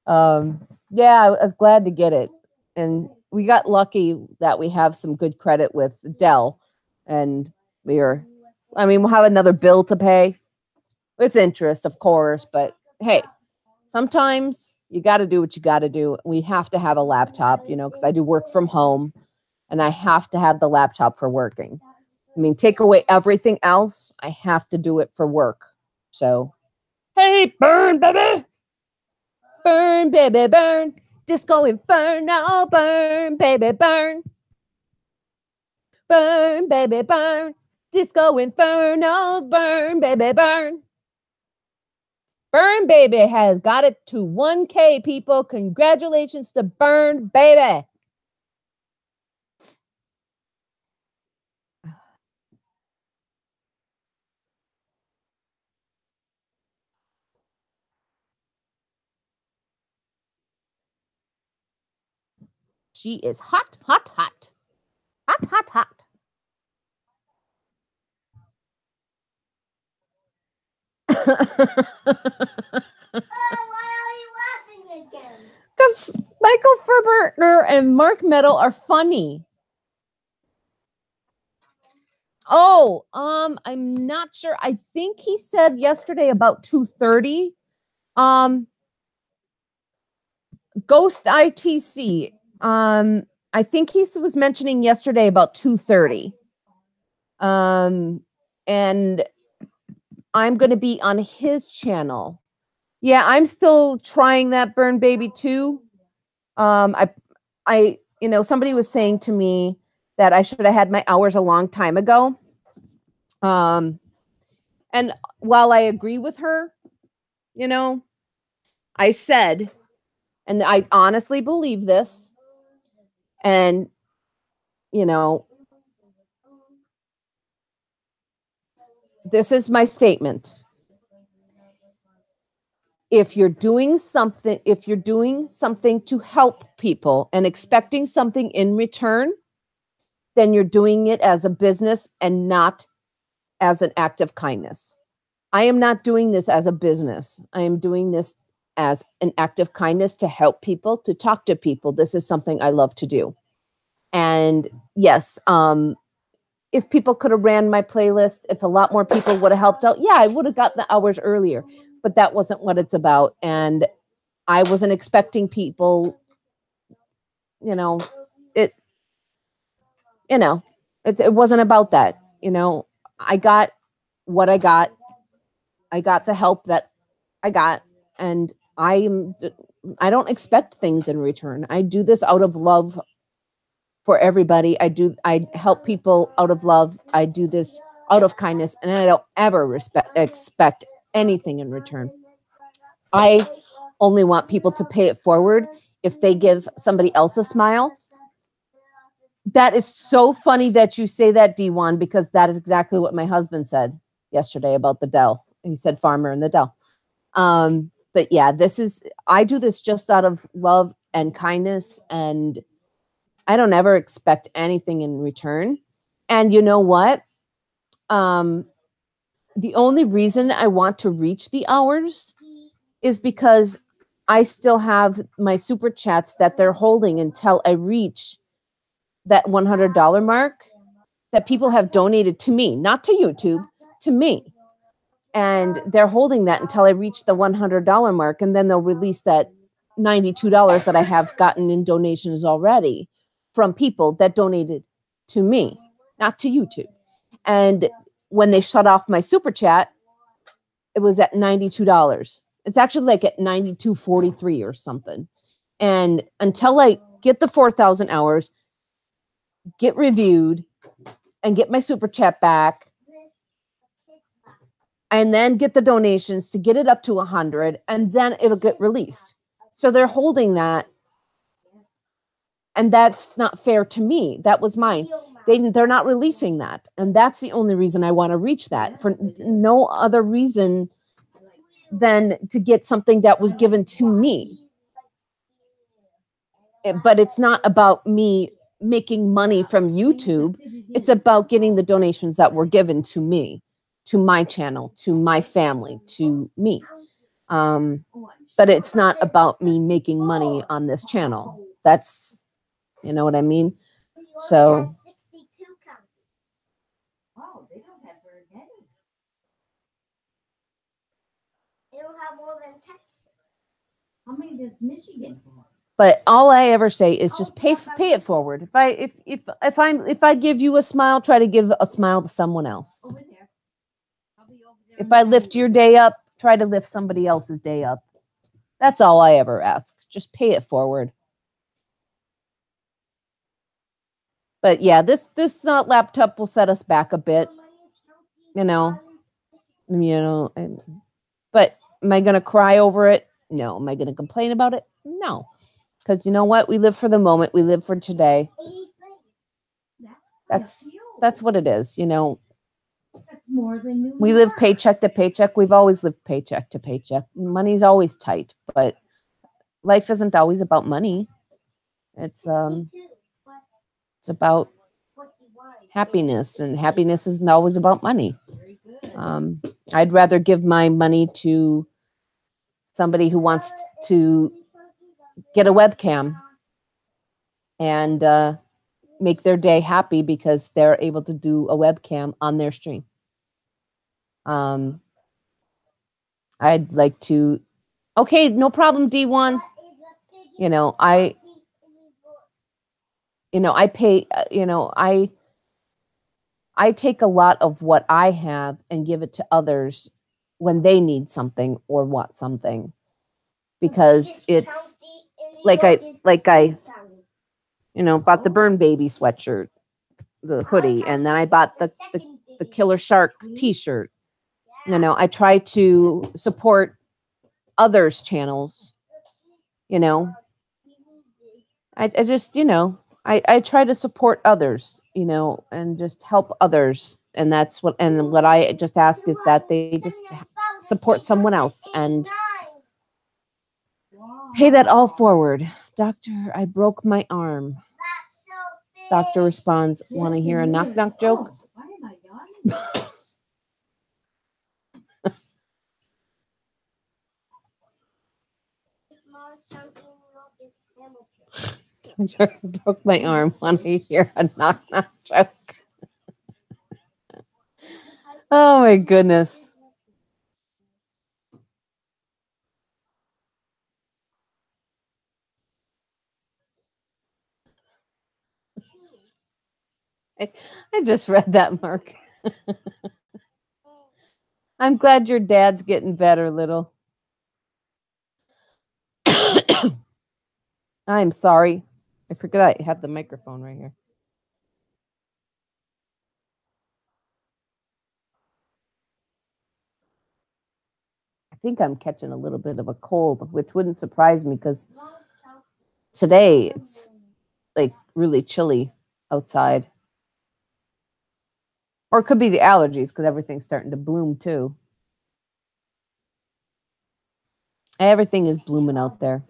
Yeah, I was glad to get it. And we got lucky that we have some good credit with Dell. And we'll have another bill to pay with interest, of course. But hey, sometimes you got to do what you got to do. We have to have a laptop, because I do work from home and I have to have the laptop for working. Take away everything else. I have to do it for work. So, hey, burn, baby. Burn, baby, burn. Disco Inferno, burn, baby, burn. Burn, baby, burn. Disco Inferno, burn, baby, burn. Burn Baby has got it to 1K, people. Congratulations to Burn Baby. She is hot, hot, hot. Hot, hot, hot. Why are you laughing again? Because Michael Ferberner and Mark Meadow are funny. Oh, I'm not sure. I think he said yesterday about 2:30. Ghost ITC. I think he was mentioning yesterday about 2:30. And I'm going to be on his channel. Yeah, I'm still trying that Burn Baby too. Somebody was saying to me that I should have had my hours a long time ago. And while I agree with her, I said, and I honestly believe this, and, this is my statement. If you're doing something to help people and expecting something in return, then you're doing it as a business and not as an act of kindness. I am not doing this as a business. I am doing this as an act of kindness to help people, to talk to people. This is something I love to do. And yes, if people could have ran my playlist, if a lot more people would have helped out, yeah, I would have gotten the hours earlier. But that wasn't what it's about. And I wasn't expecting people, it wasn't about that. I got what I got. I got the help that I got. And I don't expect things in return. I do this out of love for everybody. I help people out of love. I do this out of kindness, and I don't ever expect anything in return. I only want people to pay it forward if they give somebody else a smile. That is so funny that you say that, D1, because that is exactly what my husband said yesterday about the Dell. He said farmer in the Dell. But yeah, I do this just out of love and kindness, and I don't ever expect anything in return. And you know what? The only reason I want to reach the hours is because I still have my super chats that they're holding until I reach that $100 mark that people have donated to me, not to YouTube, to me. And they're holding that until I reach the $100 mark, and then they'll release that $92 that I have gotten in donations already from people that donated to me, not to YouTube. And when they shut off my super chat, it was at $92. It's actually like at $92.43 or something. And until I get the 4,000 hours, get reviewed, and get my super chat back, and then get the donations to get it up to 100, and then it'll get released. So they're holding that, and that's not fair to me. That was mine. They're not releasing that, and that's the only reason I want to reach that, for no other reason than to get something that was given to me. But it's not about me making money from YouTube. It's about getting the donations that were given to me, to my channel, to my family, to me. But it's not about me making money on this channel. That's, you know what I mean? So Oh, they don't have very many. They don't have more than Texas. How many does Michigan have? but all I ever say is just pay it forward. If I give you a smile, try to give a smile to someone else. Over there. I'll be over there. If I lift your day up, try to lift somebody else's day up. That's all I ever ask. Just pay it forward. But yeah, this laptop will set us back a bit, you know. But am I going to cry over it? No. Am I going to complain about it? No. Because you know what? We live for the moment. We live for today. That's what it is, you know. That's more than New We live York. paycheck to paycheck. We've always lived paycheck to paycheck. Money's always tight, but life isn't always about money. It's about happiness, and happiness isn't always about money. Very good. I'd rather give my money to somebody who wants to get a webcam and make their day happy because they're able to do a webcam on their stream. I'd like to, okay, no problem, D1. I take a lot of what I have and give it to others when they need something or want something, because it's like I bought the Burn Baby sweatshirt, the hoodie, and then I bought the Killer Shark t-shirt. I try to support others' channels. I just, I try to support others, and just help others. And that's what I just ask is that they just support someone else and pay that all forward. Doctor, I broke my arm. Doctor responds, want to hear a knock-knock joke? Why am I yawning? Doctor, I broke my arm. Want to hear a knock-knock joke? Oh my goodness. I just read that, Mark. I'm glad your dad's getting better, little. I'm sorry. I forgot I have the microphone right here. I think I'm catching a little bit of a cold, which wouldn't surprise me because today it's like really chilly outside. Or it could be the allergies because everything's starting to bloom too. Everything is blooming out there.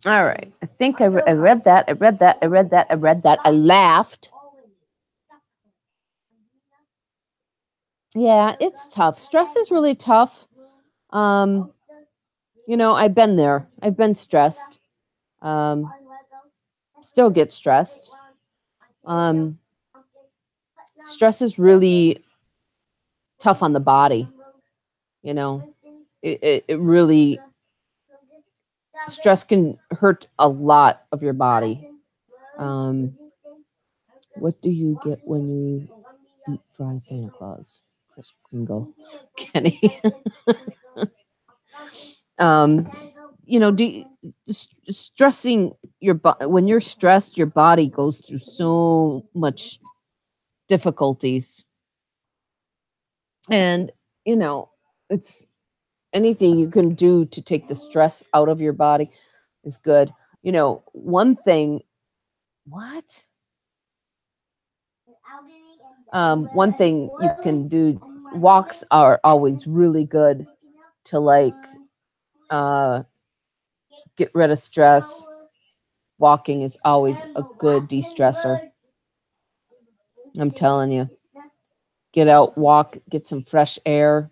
All right. I think I read that. I read that. I read that. I read that. I laughed. Yeah, it's tough. Stress is really tough. Um, I've been there. I've been stressed. Um, Still get stressed. Um, Stress is really tough on the body. It really, stress can hurt a lot of your body. What do you get when you eat fried Santa Claus? Chris Kringle, Kenny. um, stressing when you're stressed, your body goes through so much difficulties, and it's anything you can do to take the stress out of your body is good. One thing. What? One thing you can do. Walks are always really good to get rid of stress. Walking is always a good de-stressor. I'm telling you. Get out, walk, get some fresh air.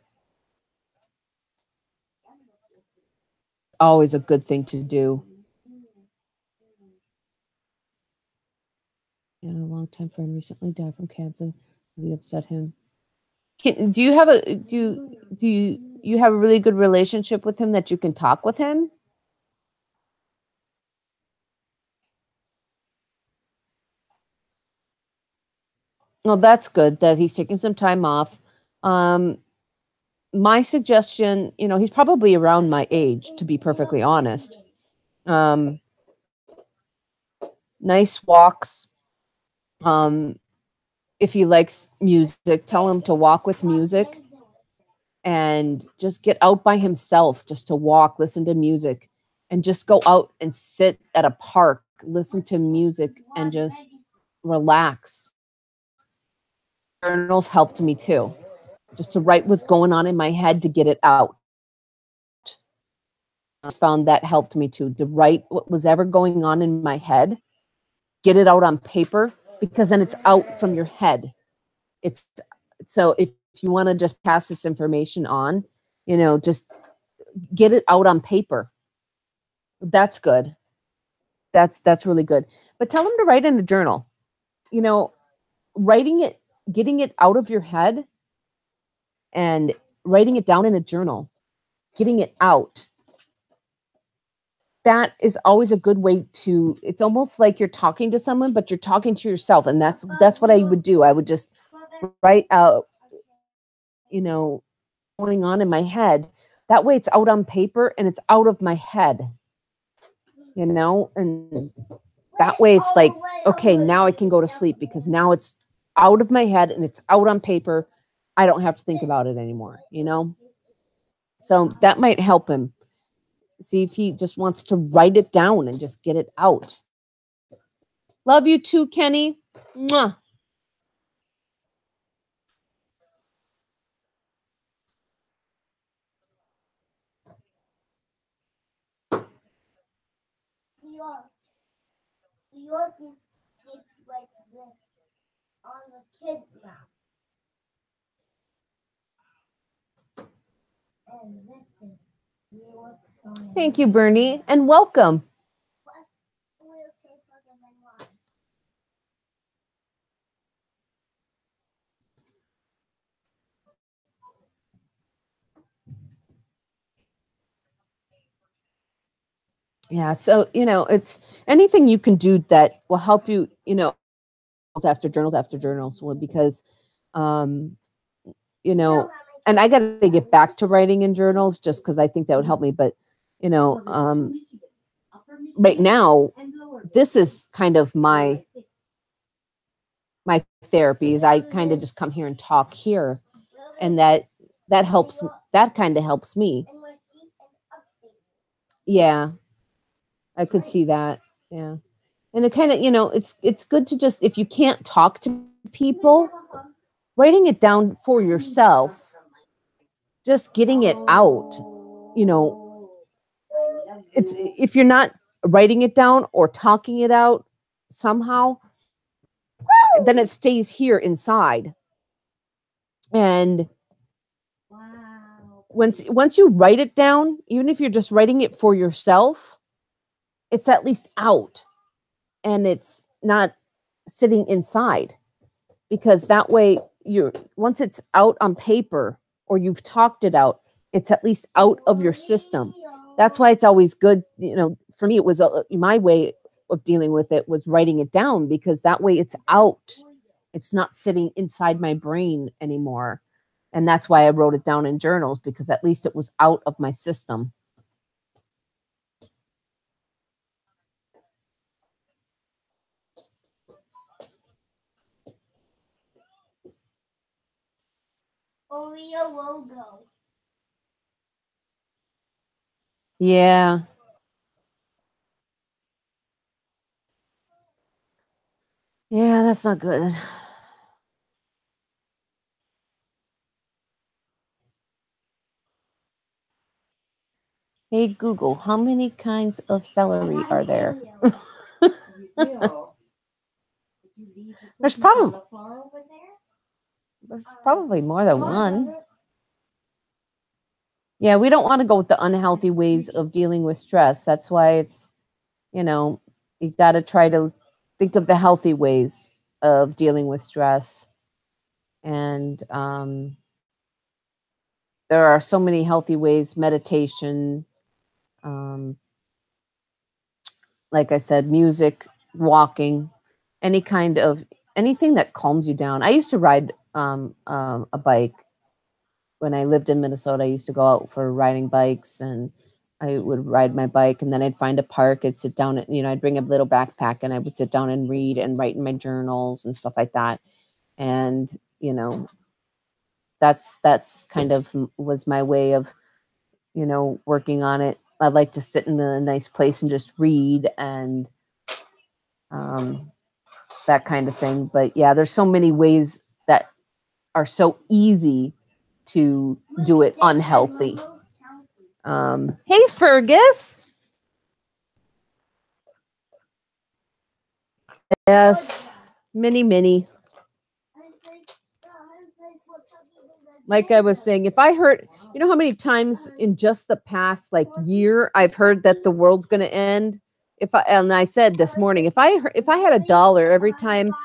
Always a good thing to do. And a longtime friend recently died from cancer. Really upset him. Do you have you have a really good relationship with him that you can talk with him? Well, that's good that he's taking some time off. My suggestion, he's probably around my age, to be perfectly honest. Nice walks. If he likes music, tell him to walk with music and just get out by himself, just to walk, listen to music, and just go out and sit at a park, listen to music, and just relax. Journals helped me too, just to write what's going on in my head to get it out. I found that helped me too, to write what was ever going on in my head, get it out on paper, because then it's out from your head. It's so if you want to just pass this information on, just get it out on paper. That's good. That's really good. But tell them to write in a journal. Writing it, getting it out of your head and writing it down in a journal, getting it out. That is always a good way to, it's almost like you're talking to someone, but you're talking to yourself. And that's what I would do. I would just write out, going on in my head. That way it's out on paper and it's out of my head, and that way it's like, okay, now I can go to sleep because now it's out of my head and it's out on paper. I don't have to think about it anymore, So that might help him. See if he just wants to write it down and just get it out. Love you too, Kenny. Mwah. New York is shaped like this on the kids' mouth. And this is New York song. Thank you, Bernie, and welcome. Yeah, so it's anything you can do that will help you, after journals, because and I got to get back to writing in journals just because I think that would help me. But right now, this is kind of my therapy. Is I kind of just come here and talk here, and that helps. That kind of helps me. Yeah, I could see that. Yeah. And it kind of, it's good to just, if you can't talk to people, writing it down for yourself, just getting it out, it's, if you're not writing it down or talking it out somehow, then it stays here inside. And once you write it down, even if you're just writing it for yourself, it's at least out and it's not sitting inside, because that way once it's out on paper or you've talked it out, it's at least out of your system. That's why it's always good. For me, it was my way of dealing with it was writing it down, because that way it's out. It's not sitting inside my brain anymore. And that's why I wrote it down in journals, because at least it was out of my system. Oreo logo. Yeah. Yeah, that's not good. Hey, Google, how many kinds of celery are there? There's probably more than one. Yeah, we don't want to go with the unhealthy ways of dealing with stress. That's why it's, you got to try to think of the healthy ways of dealing with stress. And there are so many healthy ways: meditation, like I said, music, walking, anything that calms you down. I used to ride a bike when I lived in Minnesota. I used to go out for riding bikes, and I would ride my bike, and then I'd find a park. I'd sit down, I'd bring a little backpack, and I would sit down and read and write in my journals and stuff like that. And that's kind of was my way of working on it. I like to sit in a nice place and just read and that kind of thing. But yeah, there's so many ways that are so easy to do it unhealthy. Hey, Fergus. Yes, many. Like I was saying, if I heard, how many times in just the past year I've heard that the world's going to end. And I said this morning, if I had $1 every time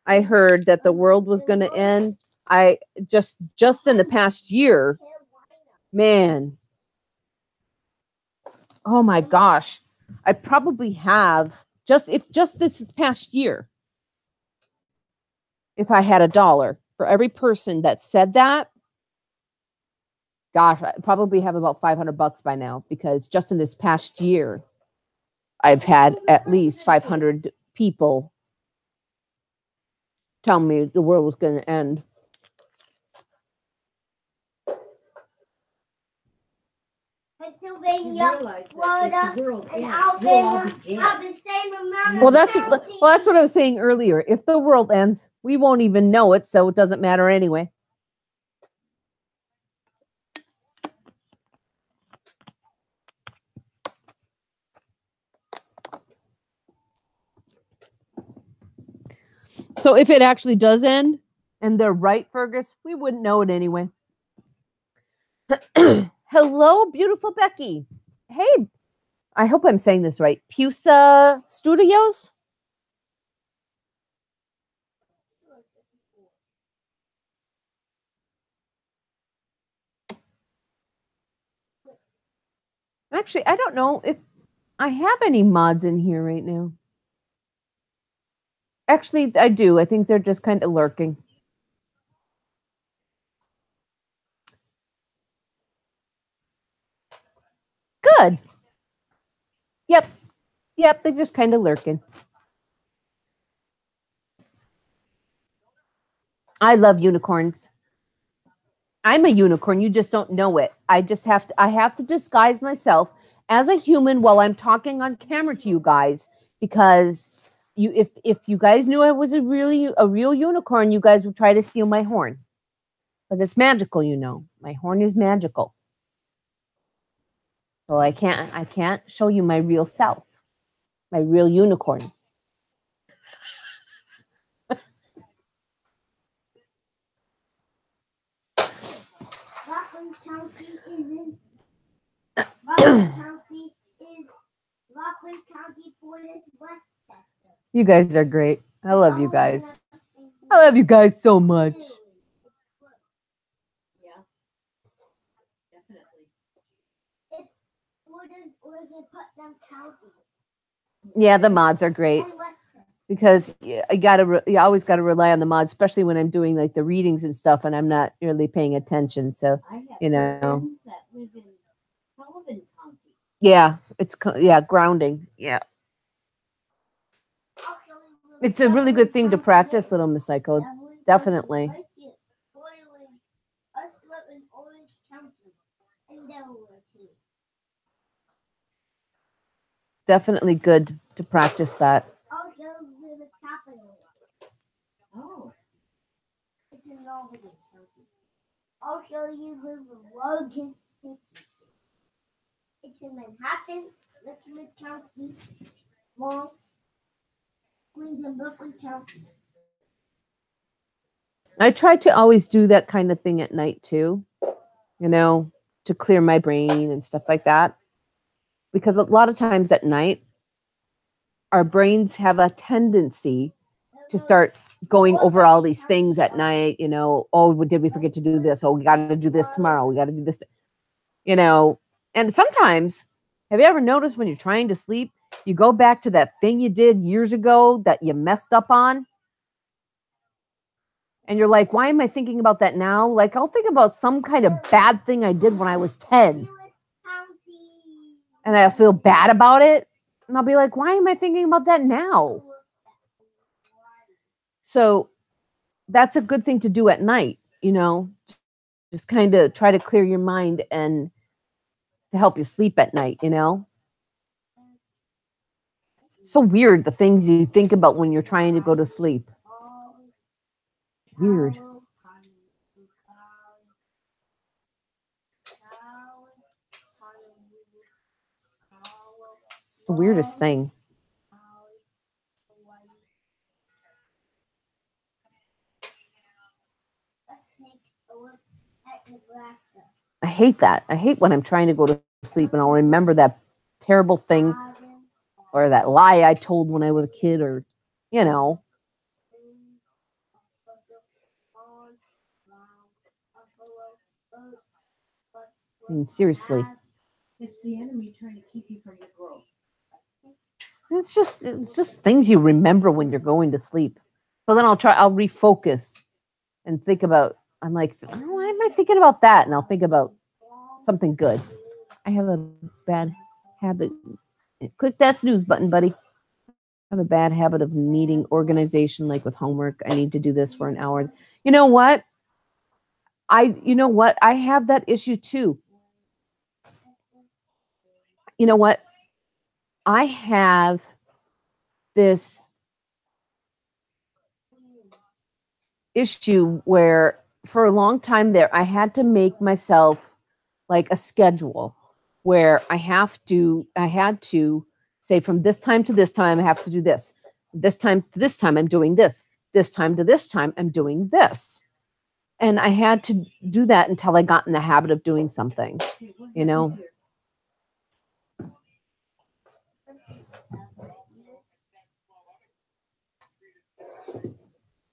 I heard that the world was going to end, I just in the past year, man, oh my gosh, I probably have just this past year, if I had $1 for every person that said that, gosh, I probably have about $500 by now, because just in this past year, I've had at least 500 people tell me the world was going to end. Pennsylvania, Florida, and Alabama have the same amount. Well, that's what I was saying earlier. If the world ends, we won't even know it, so it doesn't matter anyway. So if it actually does end, and they're right, Fergus, we wouldn't know it anyway. Hello, beautiful Becky. Hey, I hope I'm saying this right. Pusa Studios? Actually, I don't know if I have any mods in here right now. Actually, I do. I think they're just kind of lurking. Good. Yep, they're just kind of lurking. I love unicorns. I'm a unicorn. You just don't know it. I have to disguise myself as a human while I'm talking on camera to you guys, because if you guys knew I was a real unicorn, you guys would try to steal my horn. Because it's magical, you know. My horn is magical. So I can't show you my real self, my real unicorn. Rockland County is Rockland County Forest West Sector. You guys are great. I love you guys. I love you guys so much. Yeah. Definitely. It's Oregon Putnam County. Yeah, the mods are great. And West Sector. Because you always got to rely on the mods, especially when I'm doing like the readings and stuff, and I'm not really paying attention. So I have you know, friends that live in Sullivan County. yeah, it's grounding. Yeah, it's a really good thing to practice, little Miss Psycho. Definitely, Us live in Orange County and Delaware too. definitely good to practice that. Also live in capital. Oh. It's in Northern County. Also, you live in Logan City. It's in Manhattan, Richmond County, Bronx, Queens, and Brooklyn counties. I try to always do that kind of thing at night too, you know, to clear my brain and stuff like that. Because a lot of times at night, our brains have a tendency to start going over all these things at night, you know, oh, did we forget to do this? Oh, we got to do this tomorrow. We got to do this, you know. And sometimes, have you ever noticed when you're trying to sleep, you go back to that thing you did years ago that you messed up on? And you're like, why am I thinking about that now? Like, I'll think about some kind of bad thing I did when I was 10. And I'll feel bad about it. And I'll be like, why am I thinking about that now? So that's a good thing to do at night, you know, just kind of try to clear your mind and to help you sleep at night, you know. So weird, the things you think about when you're trying to go to sleep. Weird. It's the weirdest thing. I hate that. I hate when I'm trying to go to sleep and I'll remember that terrible thing or that lie I told when I was a kid, or, you know. I mean, seriously. It's the enemy trying to keep you from your growth. It's just things you remember when you're going to sleep. So then I'll refocus and think about, I'm like, why am I thinking about that? And I'll think about something good. I have a bad habit. Click that snooze button, buddy. I have a bad habit of needing organization, like with homework. I need to do this for an hour. You know what? I have that issue too. You know what? I have this issue where for a long time there, I had to make myself like a schedule where I had to say from this time to this time, I have to do this. This time to this time, I'm doing this. This time to this time, I'm doing this. And I had to do that until I got in the habit of doing something, you know.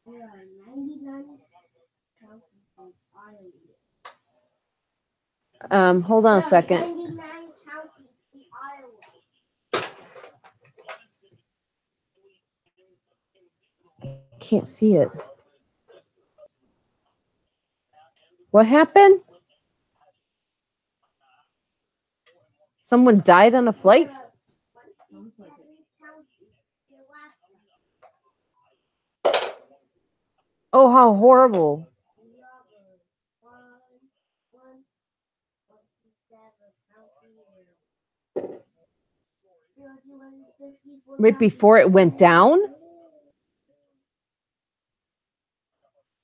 There are 99 counties in Iowa. Hold on a second. 99 counties in Iowa. Can't see it. What happened? Someone died on a flight? Sounds like it. Oh, how horrible. Right before it went down?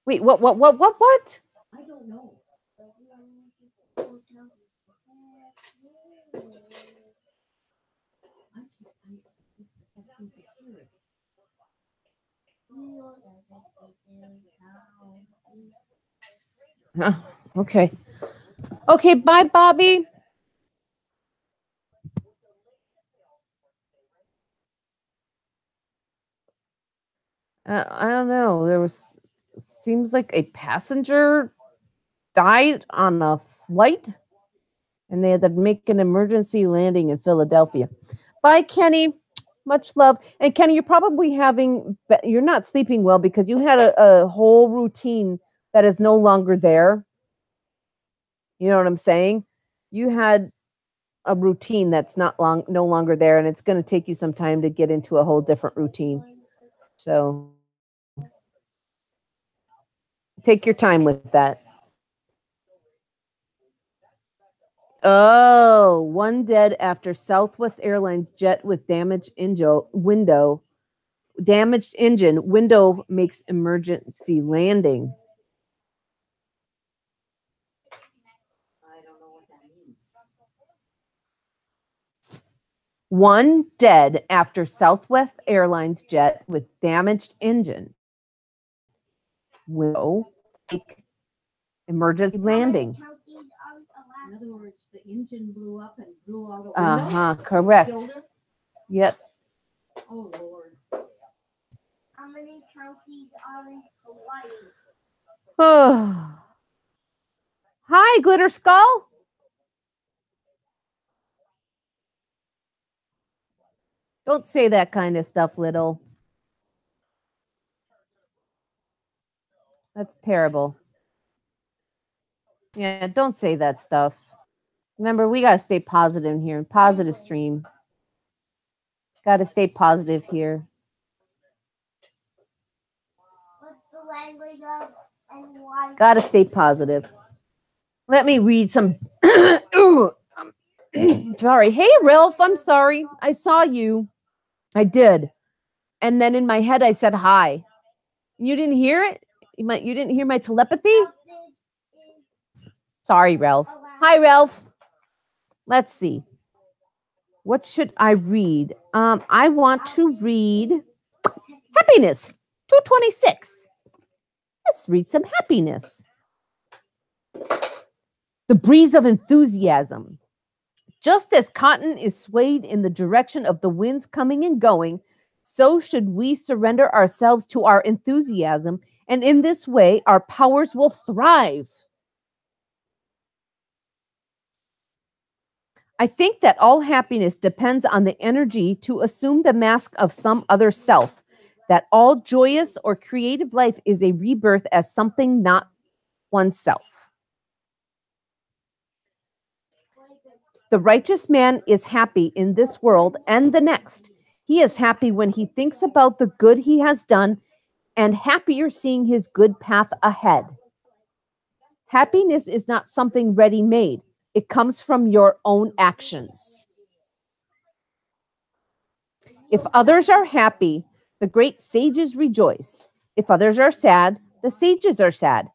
Wait, what? I don't know. I seem to hear it. Huh, okay. Okay, bye, Bobby. I don't know. There was seems like a passenger died on a flight, and they had to make an emergency landing in Philadelphia. Bye, Kenny. Much love. And Kenny, you're probably you're not sleeping well because you had a whole routine that is no longer there. You know what I'm saying? You had a routine that's no longer there, and it's going to take you some time to get into a whole different routine. So take your time with that. Oh, one dead after Southwest Airlines jet with damaged engine window makes emergency landing. I don't know what that means. One dead after Southwest Airlines jet with damaged engine window make emergency landing. In other words, the engine blew up and blew out a window. Correct. Killed her? Yep. Oh Lord. How many counties are in Hawaii? Oh. Hi, Glitter Skull. Don't say that kind of stuff, little. That's terrible. Yeah, don't say that stuff. Remember, we got to stay positive here. Positive stream. Got to stay positive here. What's the language of and why? Got to stay positive. Let me read some. Sorry. Hey, Ralph, I'm sorry. I saw you. I did. And then in my head, I said hi. You didn't hear it? You didn't hear my telepathy? Sorry, Ralph. Hi, Ralph. Let's see. What should I read? I want to read happiness. 226. Let's read some happiness. The breeze of enthusiasm. Just as cotton is swayed in the direction of the winds coming and going, so should we surrender ourselves to our enthusiasm, and in this way our powers will thrive. I think that all happiness depends on the energy to assume the mask of some other self, that all joyous or creative life is a rebirth as something not oneself. The righteous man is happy in this world and the next. He is happy when he thinks about the good he has done and happier seeing his good path ahead. Happiness is not something ready-made. It comes from your own actions. If others are happy, the great sages rejoice. If others are sad, the sages are sad.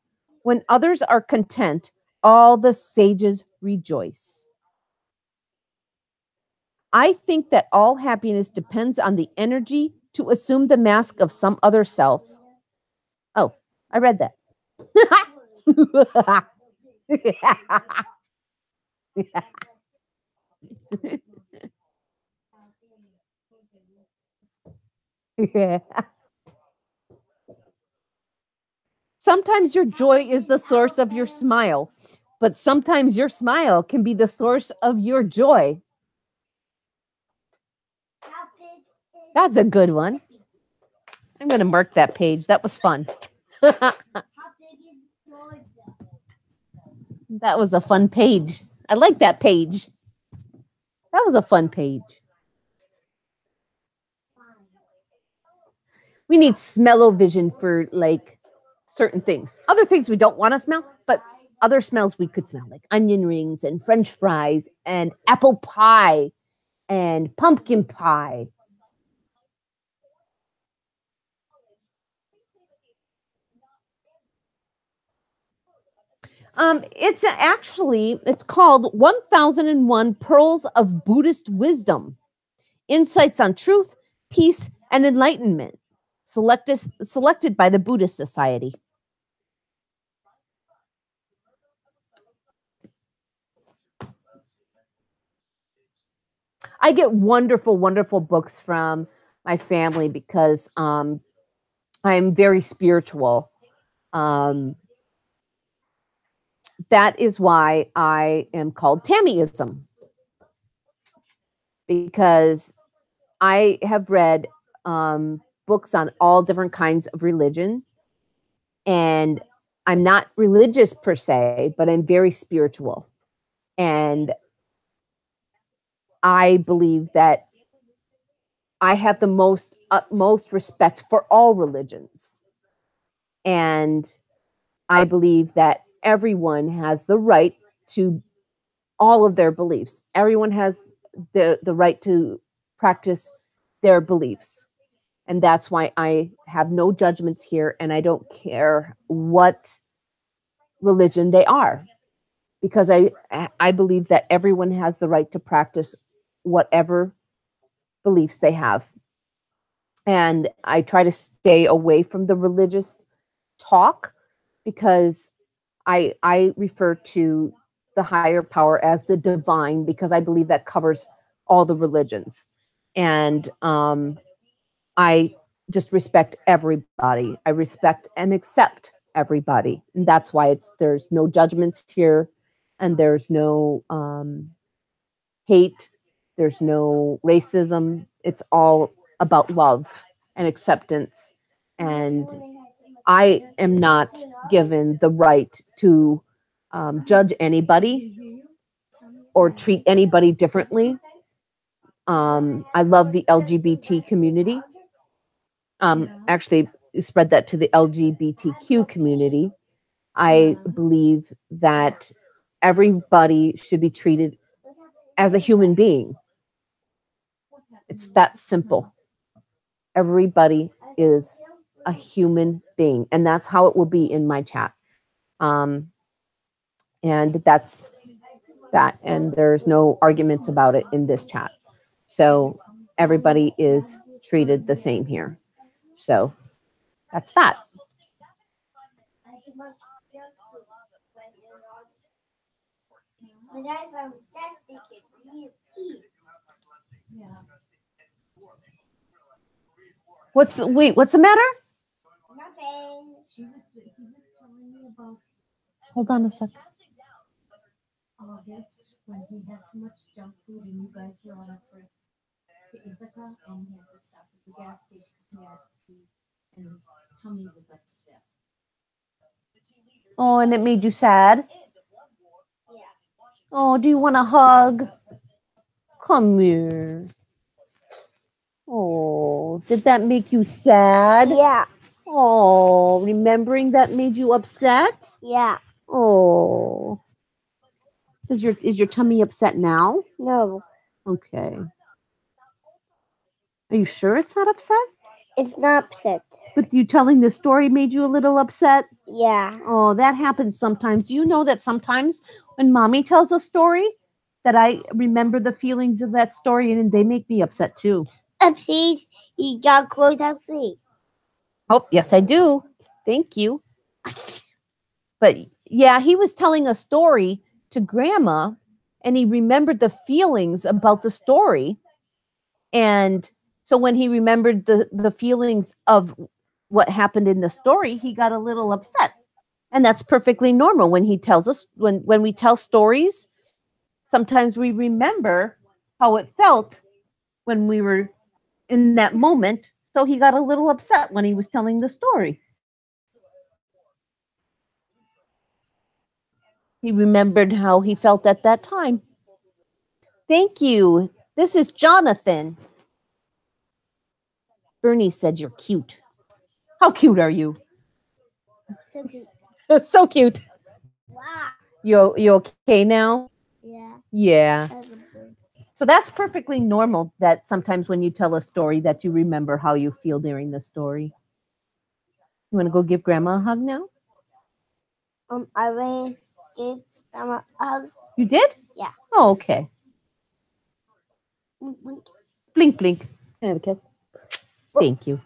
When others are content, all the sages rejoice. I think that all happiness depends on the energy to assume the mask of some other self. Oh, I read that. Sometimes your joy is the source of your smile, but sometimes your smile can be the source of your joy. That's a good one. I'm going to mark that page. That was fun. That was a fun page. I like that page. That was a fun page. We need smell-o-vision for like certain things. Other things we don't want to smell, but other smells we could smell, like onion rings and French fries and apple pie and pumpkin pie. It's called 1001 Pearls of Buddhist Wisdom. Insights on Truth, Peace, and Enlightenment. Selected by the Buddhist Society. I get wonderful, wonderful books from my family because I'm very spiritual. That is why I am called Tammyism, because I have read books on all different kinds of religion, and I'm not religious per se, but I'm very spiritual. And I believe that I have the utmost respect for all religions. And I believe that everyone has the right to all of their beliefs. Everyone has the right to practice their beliefs. And that's why I have no judgments here, and I don't care what religion they are, because I believe that everyone has the right to practice whatever beliefs they have. And I try to stay away from the religious talk, because I refer to the higher power as the divine, because I believe that covers all the religions. And I just respect everybody. I respect and accept everybody. And that's why there's no judgments here, and there's no hate, there's no racism. It's all about love and acceptance. And I am not given the right to judge anybody or treat anybody differently. I love the LGBT community. Actually, spread that to the LGBTQ community. I believe that everybody should be treated as a human being. It's that simple. Everybody is a human being, and that's how it will be in my chat. And that's that. And there's no arguments about it in this chat. So everybody is treated the same here. So that's that. What's the matter? Nothing. He was telling me about Hold on a second. August when he had too much junk food and you guys were on a trip to Ithaca and he had to stop at the gas station because he had to pee and his tummy was upset. Oh, and it made you sad? Yeah. Oh, do you want a hug? Come here. Oh, did that make you sad? Yeah. Oh, remembering that made you upset? Yeah. Oh. Is your tummy upset now? No, Okay. Are you sure it's not upset? it's not upset. But you telling the story made you a little upset? Yeah. Oh, that happens sometimes. You know that sometimes when mommy tells a story, that I remember the feelings of that story and they make me upset too. Oopsies, you got clothes out free. Oh, yes, I do. Thank you. But yeah, he was telling a story to grandma and he remembered the feelings about the story. And so when he remembered the feelings of what happened in the story, he got a little upset. And that's perfectly normal when he tells us, when we tell stories, sometimes we remember how it felt when we were in that moment. So he got a little upset when he was telling the story. He remembered how he felt at that time. Thank you. This is Jonathan. Bernie said you're cute. How cute are you? So cute. So cute. Wow. You okay now? Yeah. Yeah. That's a bird. So that's perfectly normal that sometimes when you tell a story that you remember how you feel during the story. You want to go give grandma a hug now? I already gave Grandma a hug. You did? Yeah. Oh, okay. Wink, wink. Blink, blink. Can I have a kiss? Thank you.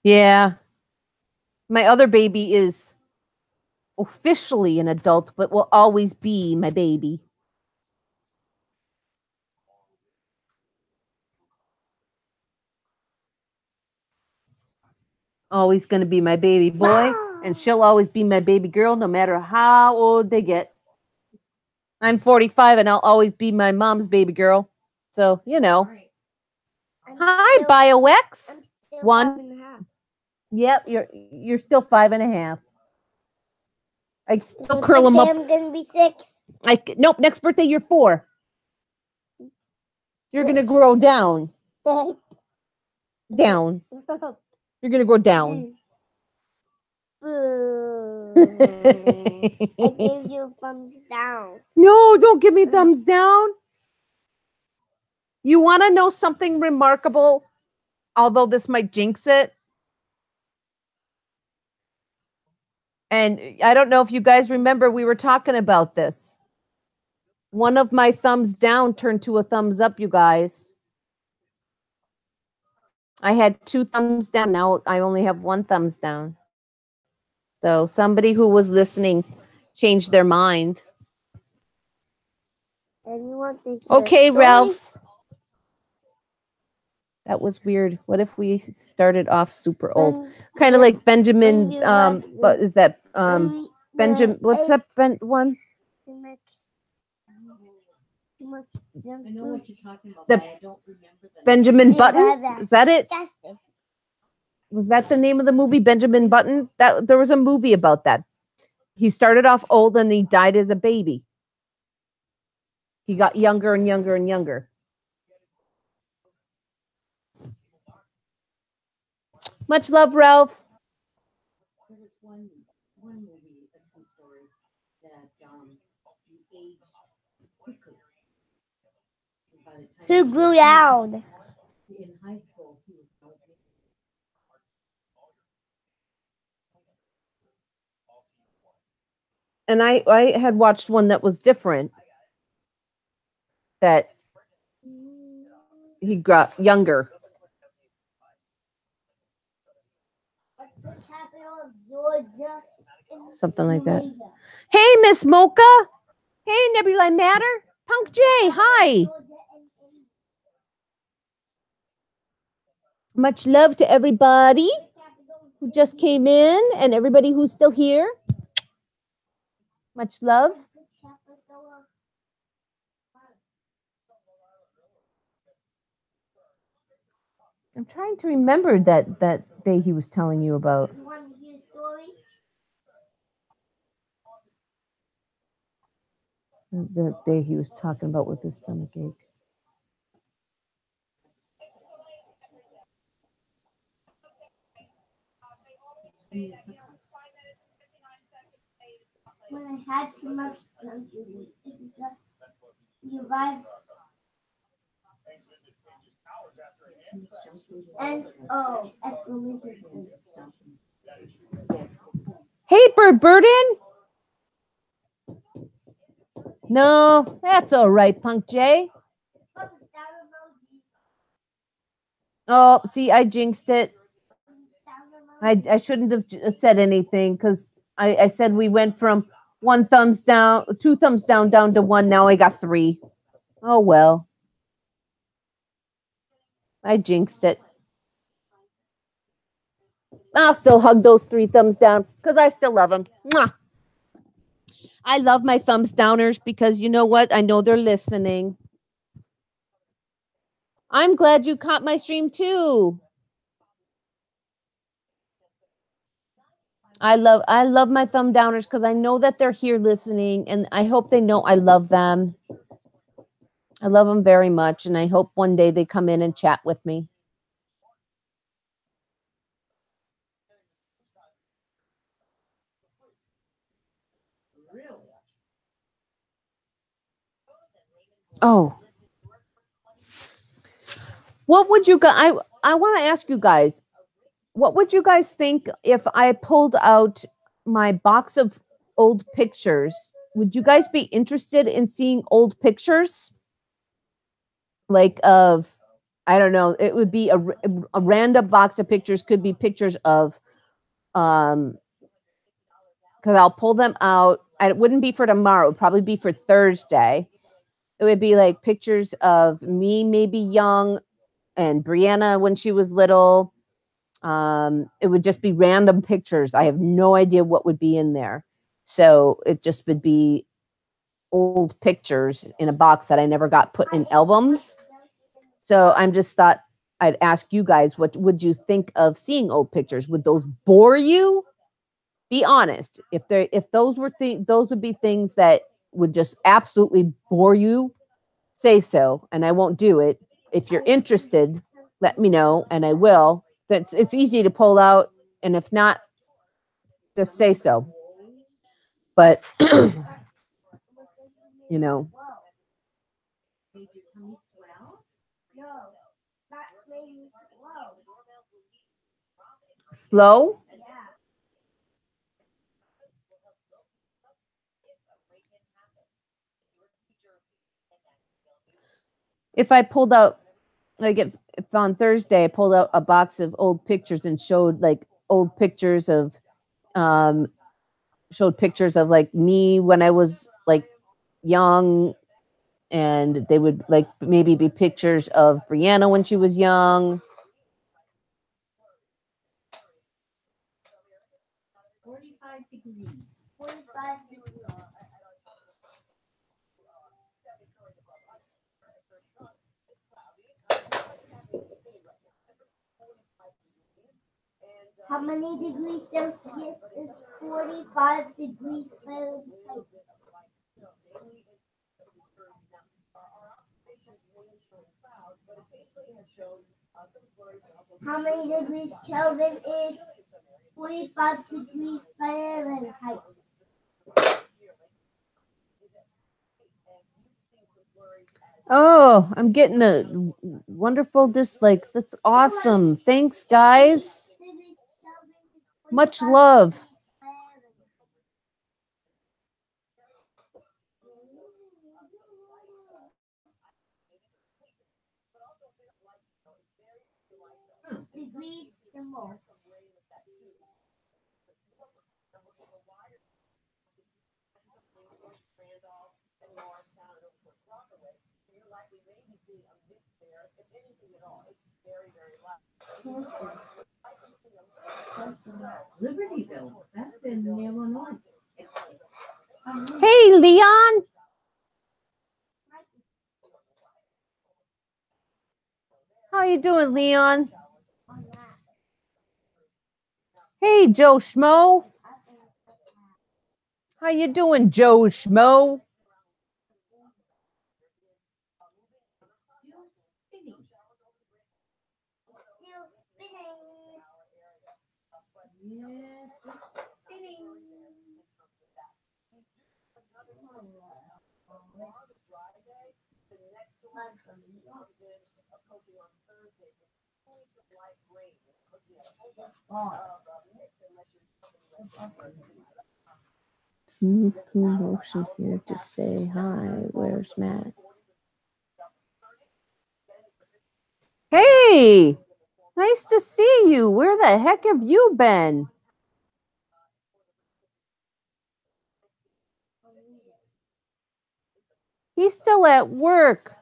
Yeah. My other baby is officially an adult, but will always be my baby. Always going to be my baby boy, and she'll always be my baby girl no matter how old they get. I'm 45 and I'll always be my mom's baby girl. So, you know. Hi, BioX. One. Yep, you're still 5.5. I still curl them up. I'm gonna be 6. Nope, next birthday you're 4. You're gonna grow down. Down. You're gonna grow down. I gave you thumbs down. No, don't give me thumbs down. You want to know something remarkable? Although this might jinx it. And I don't know if you guys remember, we were talking about this. One of my thumbs down turned to a thumbs up, you guys. I had 2 thumbs down. Now I only have 1 thumbs down. So somebody who was listening changed their mind. Okay, Ralph. That was weird. What if we started off super old? Kind of like Benjamin, but is that Benjamin, what's that one? I know what you're talking about, The but I don't remember the Benjamin Button? Is that it? Justice. Was that the name of the movie, Benjamin Button? That there was a movie about that. He started off old and he died as a baby. He got younger and younger and younger. Much love, Ralph. There was one movie, a true story, that he aged quickly. By the time Who grew down? in high school, he was probably And I had watched one that was different. That he got younger. Something like that. Hey, Miss Mocha. Hey, Nebula Matter. Punk J, hi. Much love to everybody who just came in and everybody who's still here. Much love. I'm trying to remember that day he was telling you about. You want to hear a story? The day he was talking about with his stomach ache. When I had too much junk food, you arrived. And exclamation. Hey, Bird Burden. No, that's all right, Punk J. Oh, see, I jinxed it. I shouldn't have said anything because I said we went from 1 thumbs down, 2 thumbs down to 1. Now I got 3. Oh, well. I jinxed it. I'll still hug those 3 thumbs down because I still love them. Mwah. I love my thumbs downers because you know what? I know they're listening. I'm glad you caught my stream too. I love my thumb downers because I know that they're here listening and I hope they know I love them. I love them very much and I hope one day they come in and chat with me. really. Oh, what would you guys? I want to ask you guys. What would you guys think if I pulled out my box of old pictures? Would you guys be interested in seeing old pictures? Like of, I don't know, it would be a random box of pictures, could be pictures of, because I'll pull them out. It wouldn't be for tomorrow, it'd probably be for Thursday. It would be like pictures of me, maybe young, and Brianna when she was little. It would just be random pictures. I have no idea what would be in there. So it just would be old pictures in a box that I never got put in albums. So I'm just thought I'd ask you guys, what would you think of seeing old pictures? Would those bore you? Be honest. If those were those would be things that would just absolutely bore you, say so, and I won't do it. If you're interested, let me know, and I will. It's easy to pull out, and if not, just say so. But you know, Made your tummy swell? No, that made me slow. slow. Yeah. If I pulled out, like if on Thursday I pulled out a box of old pictures and showed like old pictures of, um, showed pictures of like me when I was like young, and they would like maybe be pictures of Brianna when she was young. 45 degrees. 45 degrees. How many degrees Celsius is 45 degrees Fahrenheit? How many degrees Kelvin is 45 degrees Fahrenheit? Oh, I'm getting a wonderful dislikes. That's awesome. Thanks, guys. Much love. Degrees symbol. Libertyville. That's in Illinois. Hey, Leon. How you doing, Leon? Hey, Joe Schmo. How you doing, Joe Schmo? Still spinning. Still spinning. Yes, it's spinning. Smooth motion here to say hi. Where's Matt? Hey, nice to see you. Where the heck have you been? He's still at work.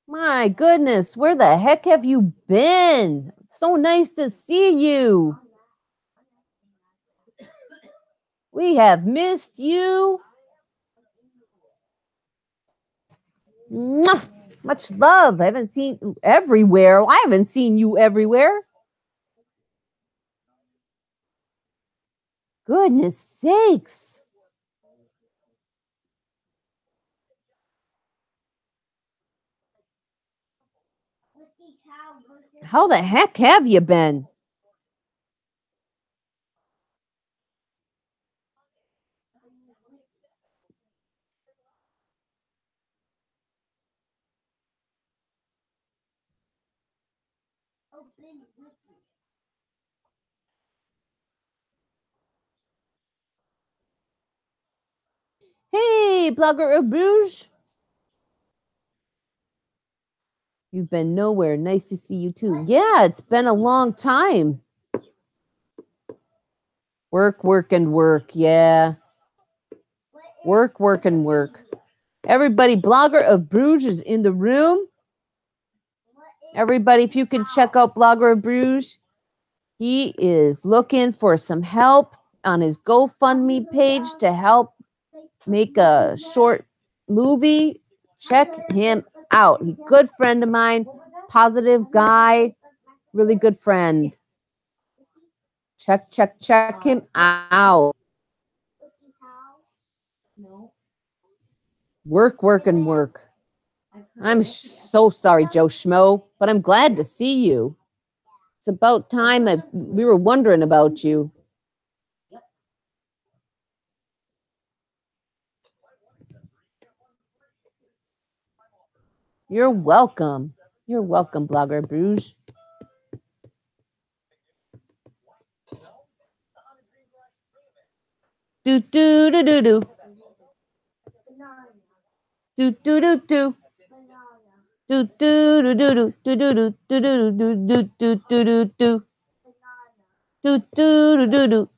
My goodness, where the heck have you been? So nice to see you. We have missed you. Mwah! Much love. I haven't seen you everywhere. I haven't seen you everywhere. Goodness sakes. How the heck have you been? Hey, blogger of Bruges. You've been nowhere. Nice to see you too. Yeah, it's been a long time. Work, work, and work. Yeah. Work, work, and work. Everybody, blogger of Bruges is in the room. Everybody, if you can check out Blogger of Bruges, he is looking for some help on his GoFundMe page to help make a short movie. Check him out. He's a good friend of mine, positive guy, really good friend. Check him out. Work, work, and work. I'm so sorry, Joe Schmo, but I'm glad to see you. It's about time we were wondering about you. You're welcome. You're welcome, Blogger Bruges. Do do do do do. Do do do do. Do do do do do do do do do do do do do do do. Do do do do do.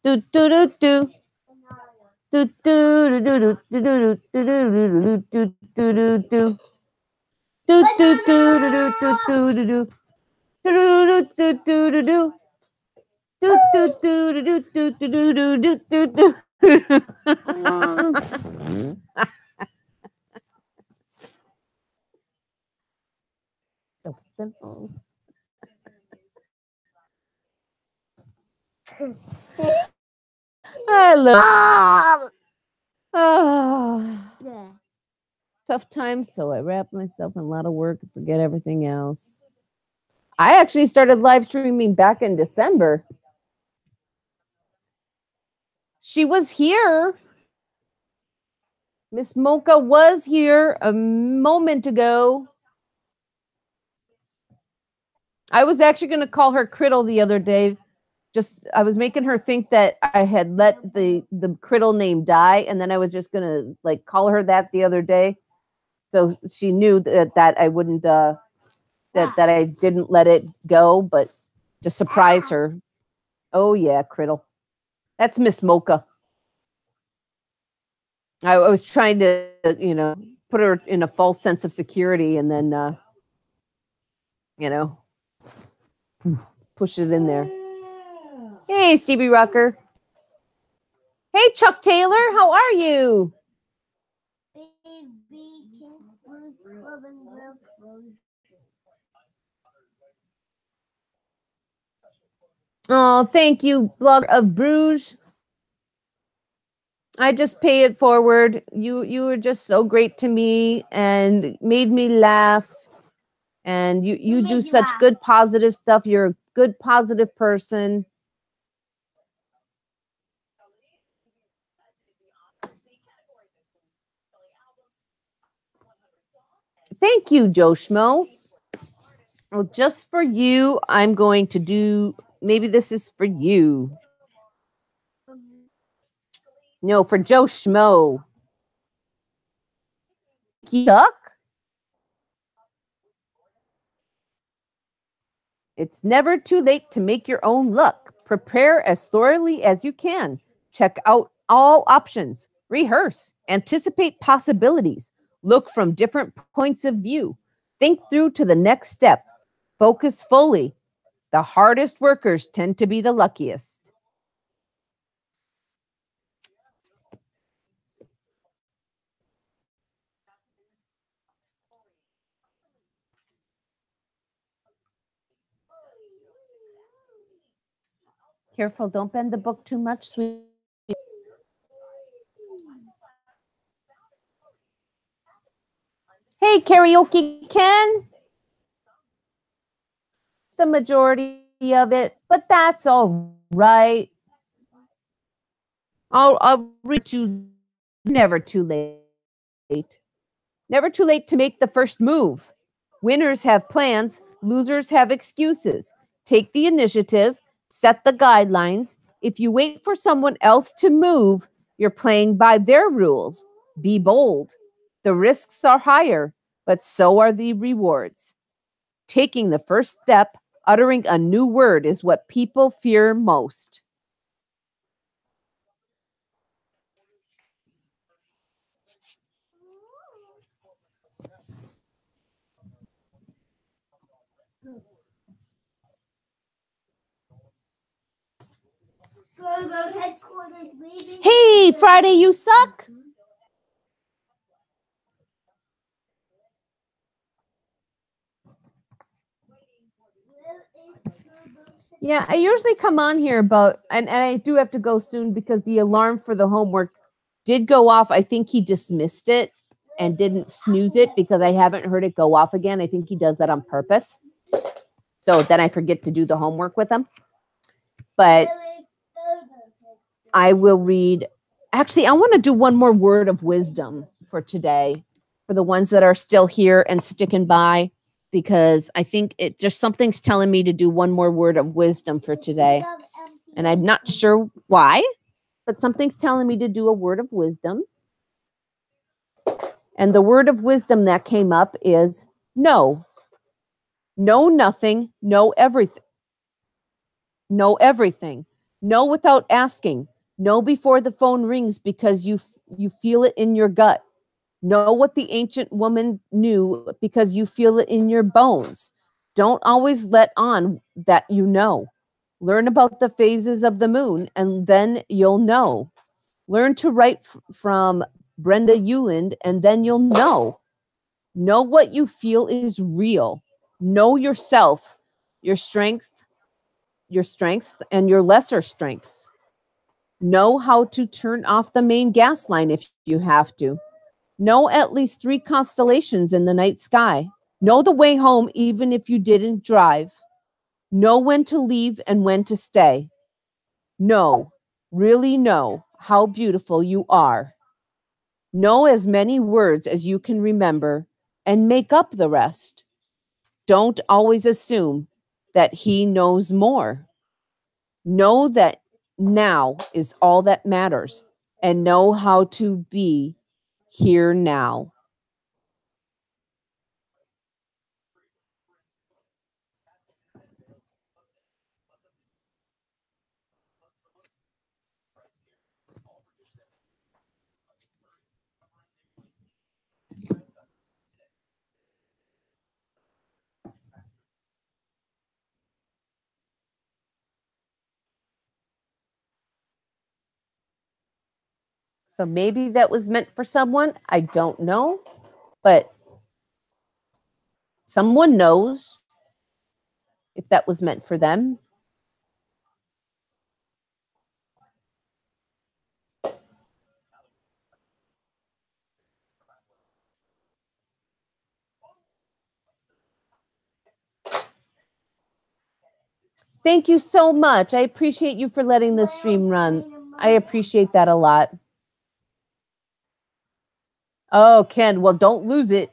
Do do do do. Do do do do do do do do do do do do. Do do do do do do do do. Do do do do do. Do do do do do do do do do do. I love. Yeah. Tough times, so I wrap myself in a lot of work and forget everything else. I actually started live streaming back in December. She was here. Miss Mocha was here a moment ago. I was actually going to call her Criddle the other day. I was making her think that I had let the Criddle name die, and then I was just going to like call her that the other day. So she knew that I wouldn't that I didn't let it go, but to surprise her. Oh yeah, Criddle. That's Miss Mocha. I was trying to, put her in a false sense of security, and then, push it in there. Hey, Stevie Rocker. Hey, Chuck Taylor. How are you? Oh, thank you, Blogger of Bruges. I just pay it forward. You were just so great to me and made me laugh. And you do such good positive stuff. You're a good positive person. Thank you, Joe Schmo. Well, just for you, I'm going to do, maybe this is for you. No, for Joe Schmo. Duck? It's never too late to make your own luck. Prepare as thoroughly as you can. Check out all options. Rehearse. Anticipate possibilities. Look from different points of view. Think through to the next step. Focus fully. The hardest workers tend to be the luckiest. Careful, don't bend the book too much, sweet. Hey, Karaoke Ken. The majority of it, but that's all right. I'll read you. Never too late. Never too late to make the first move. Winners have plans, Losers have excuses. Take the initiative, set the guidelines. If you wait for someone else to move, you're playing by their rules. Be bold. The risks are higher, but so are the rewards. Taking the first step, uttering a new word is what people fear most. Hey, Friday, you suck. Yeah, I usually come on here about, and I do have to go soon because the alarm for the homework did go off. I think he dismissed it and didn't snooze it because I haven't heard it go off again. I think he does that on purpose. So then I forget to do the homework with him. But I will read. Actually, I want to do one more word of wisdom for today for the ones that are still here and sticking by, because I think it just something's telling me to do one more word of wisdom for today. And I'm not sure why, but something's telling me to do a word of wisdom. And the word of wisdom that came up is no. Know nothing, know everything. Know everything. Know without asking. Know before the phone rings because you feel it in your gut. Know what the ancient woman knew because you feel it in your bones. Don't always let on that you know. Learn about the phases of the moon and then you'll know. Learn to write from Brenda Euland and then you'll know. Know what you feel is real. Know yourself, your strengths and your lesser strengths. Know how to turn off the main gas line if you have to. Know at least 3 constellations in the night sky. Know the way home even if you didn't drive. Know when to leave and when to stay. Know, really know how beautiful you are. Know as many words as you can remember and make up the rest. Don't always assume that he knows more. Know that now is all that matters and know how to be here now. So maybe that was meant for someone. I don't know, but someone knows if that was meant for them. Thank you so much. I appreciate you for letting the stream run. I appreciate that a lot. Oh, Ken, well, don't lose it.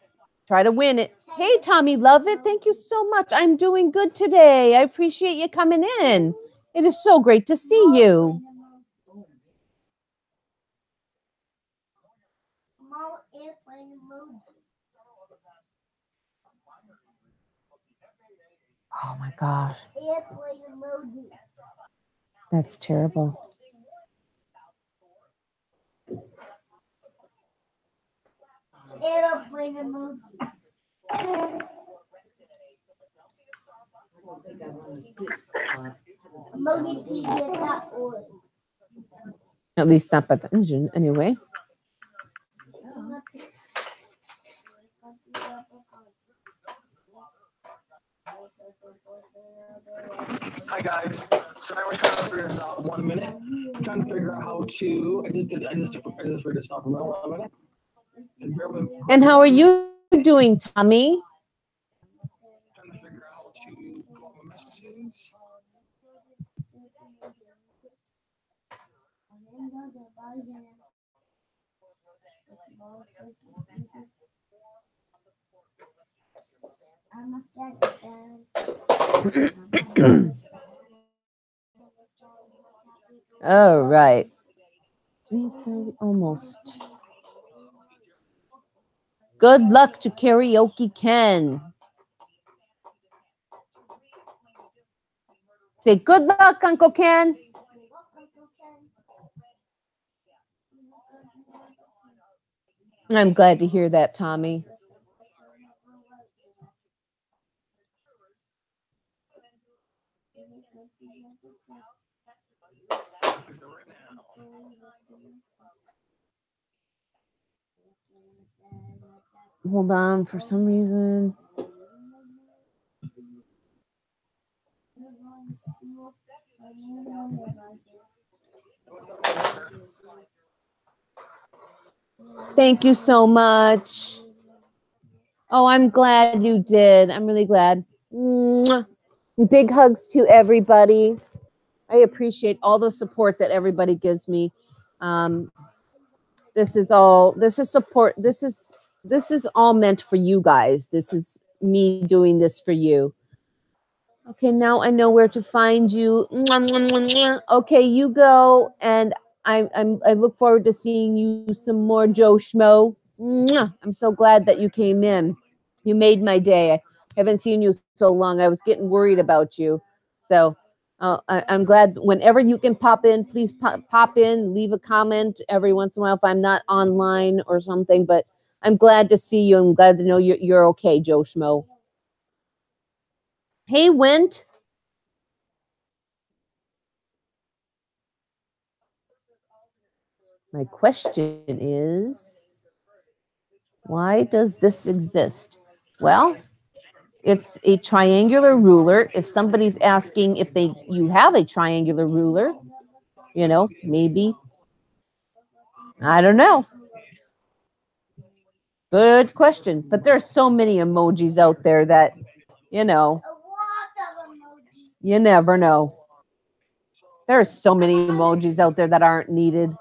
Try to win it. Hey, Tommy, love it. Thank you so much. I'm doing good today. I appreciate you coming in. It is so great to see you. Oh my gosh. That's terrible. Airplane emoji. Emoji.org. At least not by the engine, anyway. Hi guys. Sorry, we're trying to figure this out in 1 minute. I'm trying to figure out how to. I just figured this out in 1 minute. And how are you doing, Tommy? Trying to figure out how to go on my messages. All right. 3:30 almost. Good luck to Karaoke Ken. Say good luck, Uncle Ken. I'm glad to hear that, Tommy. Hold on, for some reason. Thank you so much. Oh, I'm glad you did. I'm really glad. Mwah. Big hugs to everybody. I appreciate all the support that everybody gives me. This is support. This is all meant for you guys. This is me doing this for you. Okay, now I know where to find you. Mwah, mwah, mwah, mwah. Okay, you go, and I look forward to seeing you some more, Joe Schmo. Mwah. I'm so glad that you came in. You made my day. I haven't seen you so long. I was getting worried about you. So I'm glad whenever you can pop in, please pop in, leave a comment every once in a while if I'm not online or something. But I'm glad to see you. I'm glad to know you're okay, Joe Schmo. Hey, Wint. My question is, why does this exist? Well, it's a triangular ruler. If somebody's asking if you have a triangular ruler, maybe. I don't know. Good question. But there are so many emojis out there that, you never know. There are so many emojis out there that aren't needed.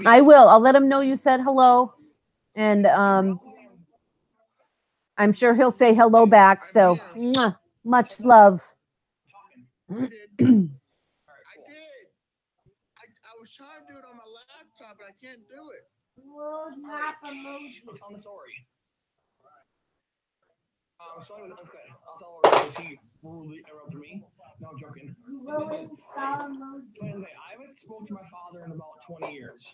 I will. I'll let him know you said hello. And I'm sure he'll say hello back. So, mwah, much love. I did. I was trying to do it on my laptop, but I can't do it. I'm sorry. So okay, I'll tell her because he rudely interrupted me. No, I'm joking. Anyway, I haven't spoken to my father in about 20 years.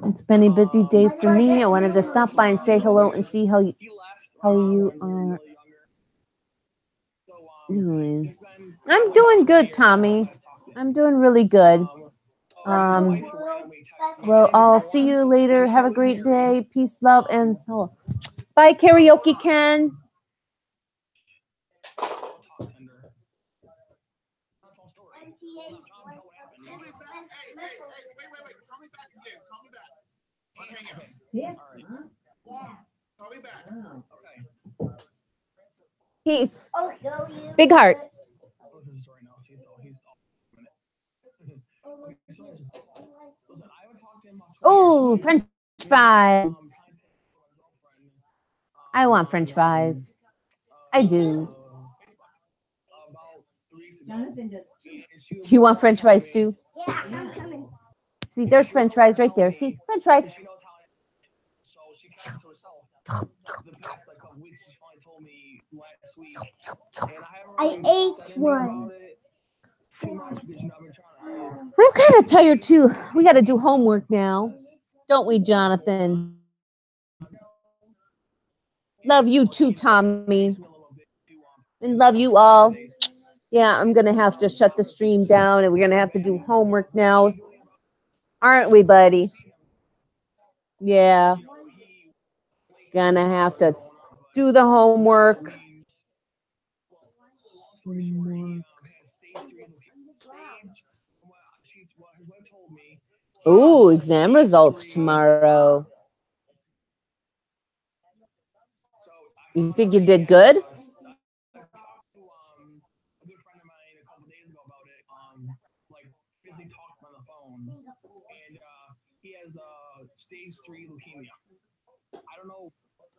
And it's been a busy day for me. I wanted to stop by and say hello and see how you are doing. I'm doing good, Tommy. I'm doing really good. Well, I'll see you later. Have a great day. Peace, love, and soul. Bye, Karaoke Ken. Call me back. Hey, wait. Call me back again. Call me back. Hang up. Yeah. Call me back. Oh. Peace. Big heart. Oh, French fries. I want French fries. I do. Jonathan does too. Do you want French fries too? Yeah, I'm coming. See, there's French fries right there. See, French fries. So she kept to herself. The past couple weeks, she finally told me last week, and I haven't really said anything about it too much because I've been trying to. I'm kind of tired too. We got to do homework now, don't we, Jonathan? Love you too, Tommy, and love you all. Yeah, I'm gonna have to shut the stream down, and we're gonna have to do homework now, aren't we, buddy? Yeah, gonna have to do the homework. Ooh, exam results tomorrow. You think you did good? stage 3 leukemia. I don't know.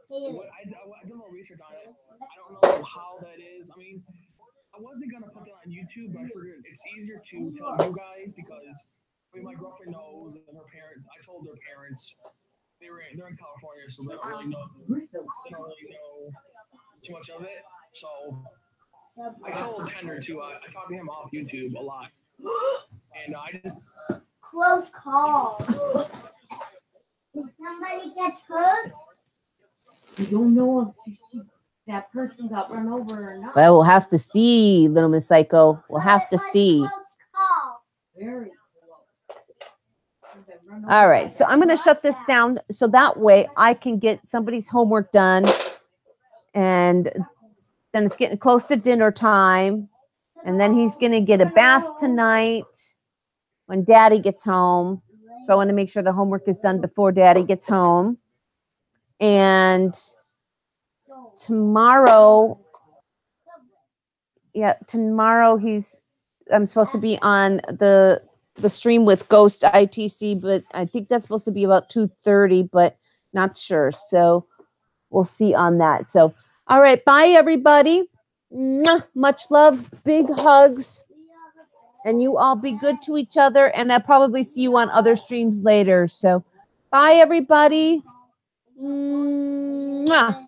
I did a little research on it. I don't know how that is. I mean, I wasn't gonna put that on YouTube, but I figured it's easier to tell you guys because my girlfriend knows and her parents. I told their parents they're in California, so they don't really know. They don't really know too much of it. So I told Tender to. I talked to him off YouTube a lot, and I just close call. Did somebody get hurt? You don't know if that person got run over or not. Well, we'll have to see, Little Miss Psycho. We'll have to see. Close call. Very close. All right, so I'm going to shut this down so that way I can get somebody's homework done. And then it's getting close to dinner time. And then he's going to get a bath tonight when Daddy gets home. So I want to make sure the homework is done before Daddy gets home. And tomorrow, I'm supposed to be on the stream with Ghost ITC, but I think that's supposed to be about 2:30, but not sure. So we'll see on that. So, all right, bye everybody. Mwah, much love, big hugs, and you all be good to each other. And I'll probably see you on other streams later. So, bye everybody. Mwah.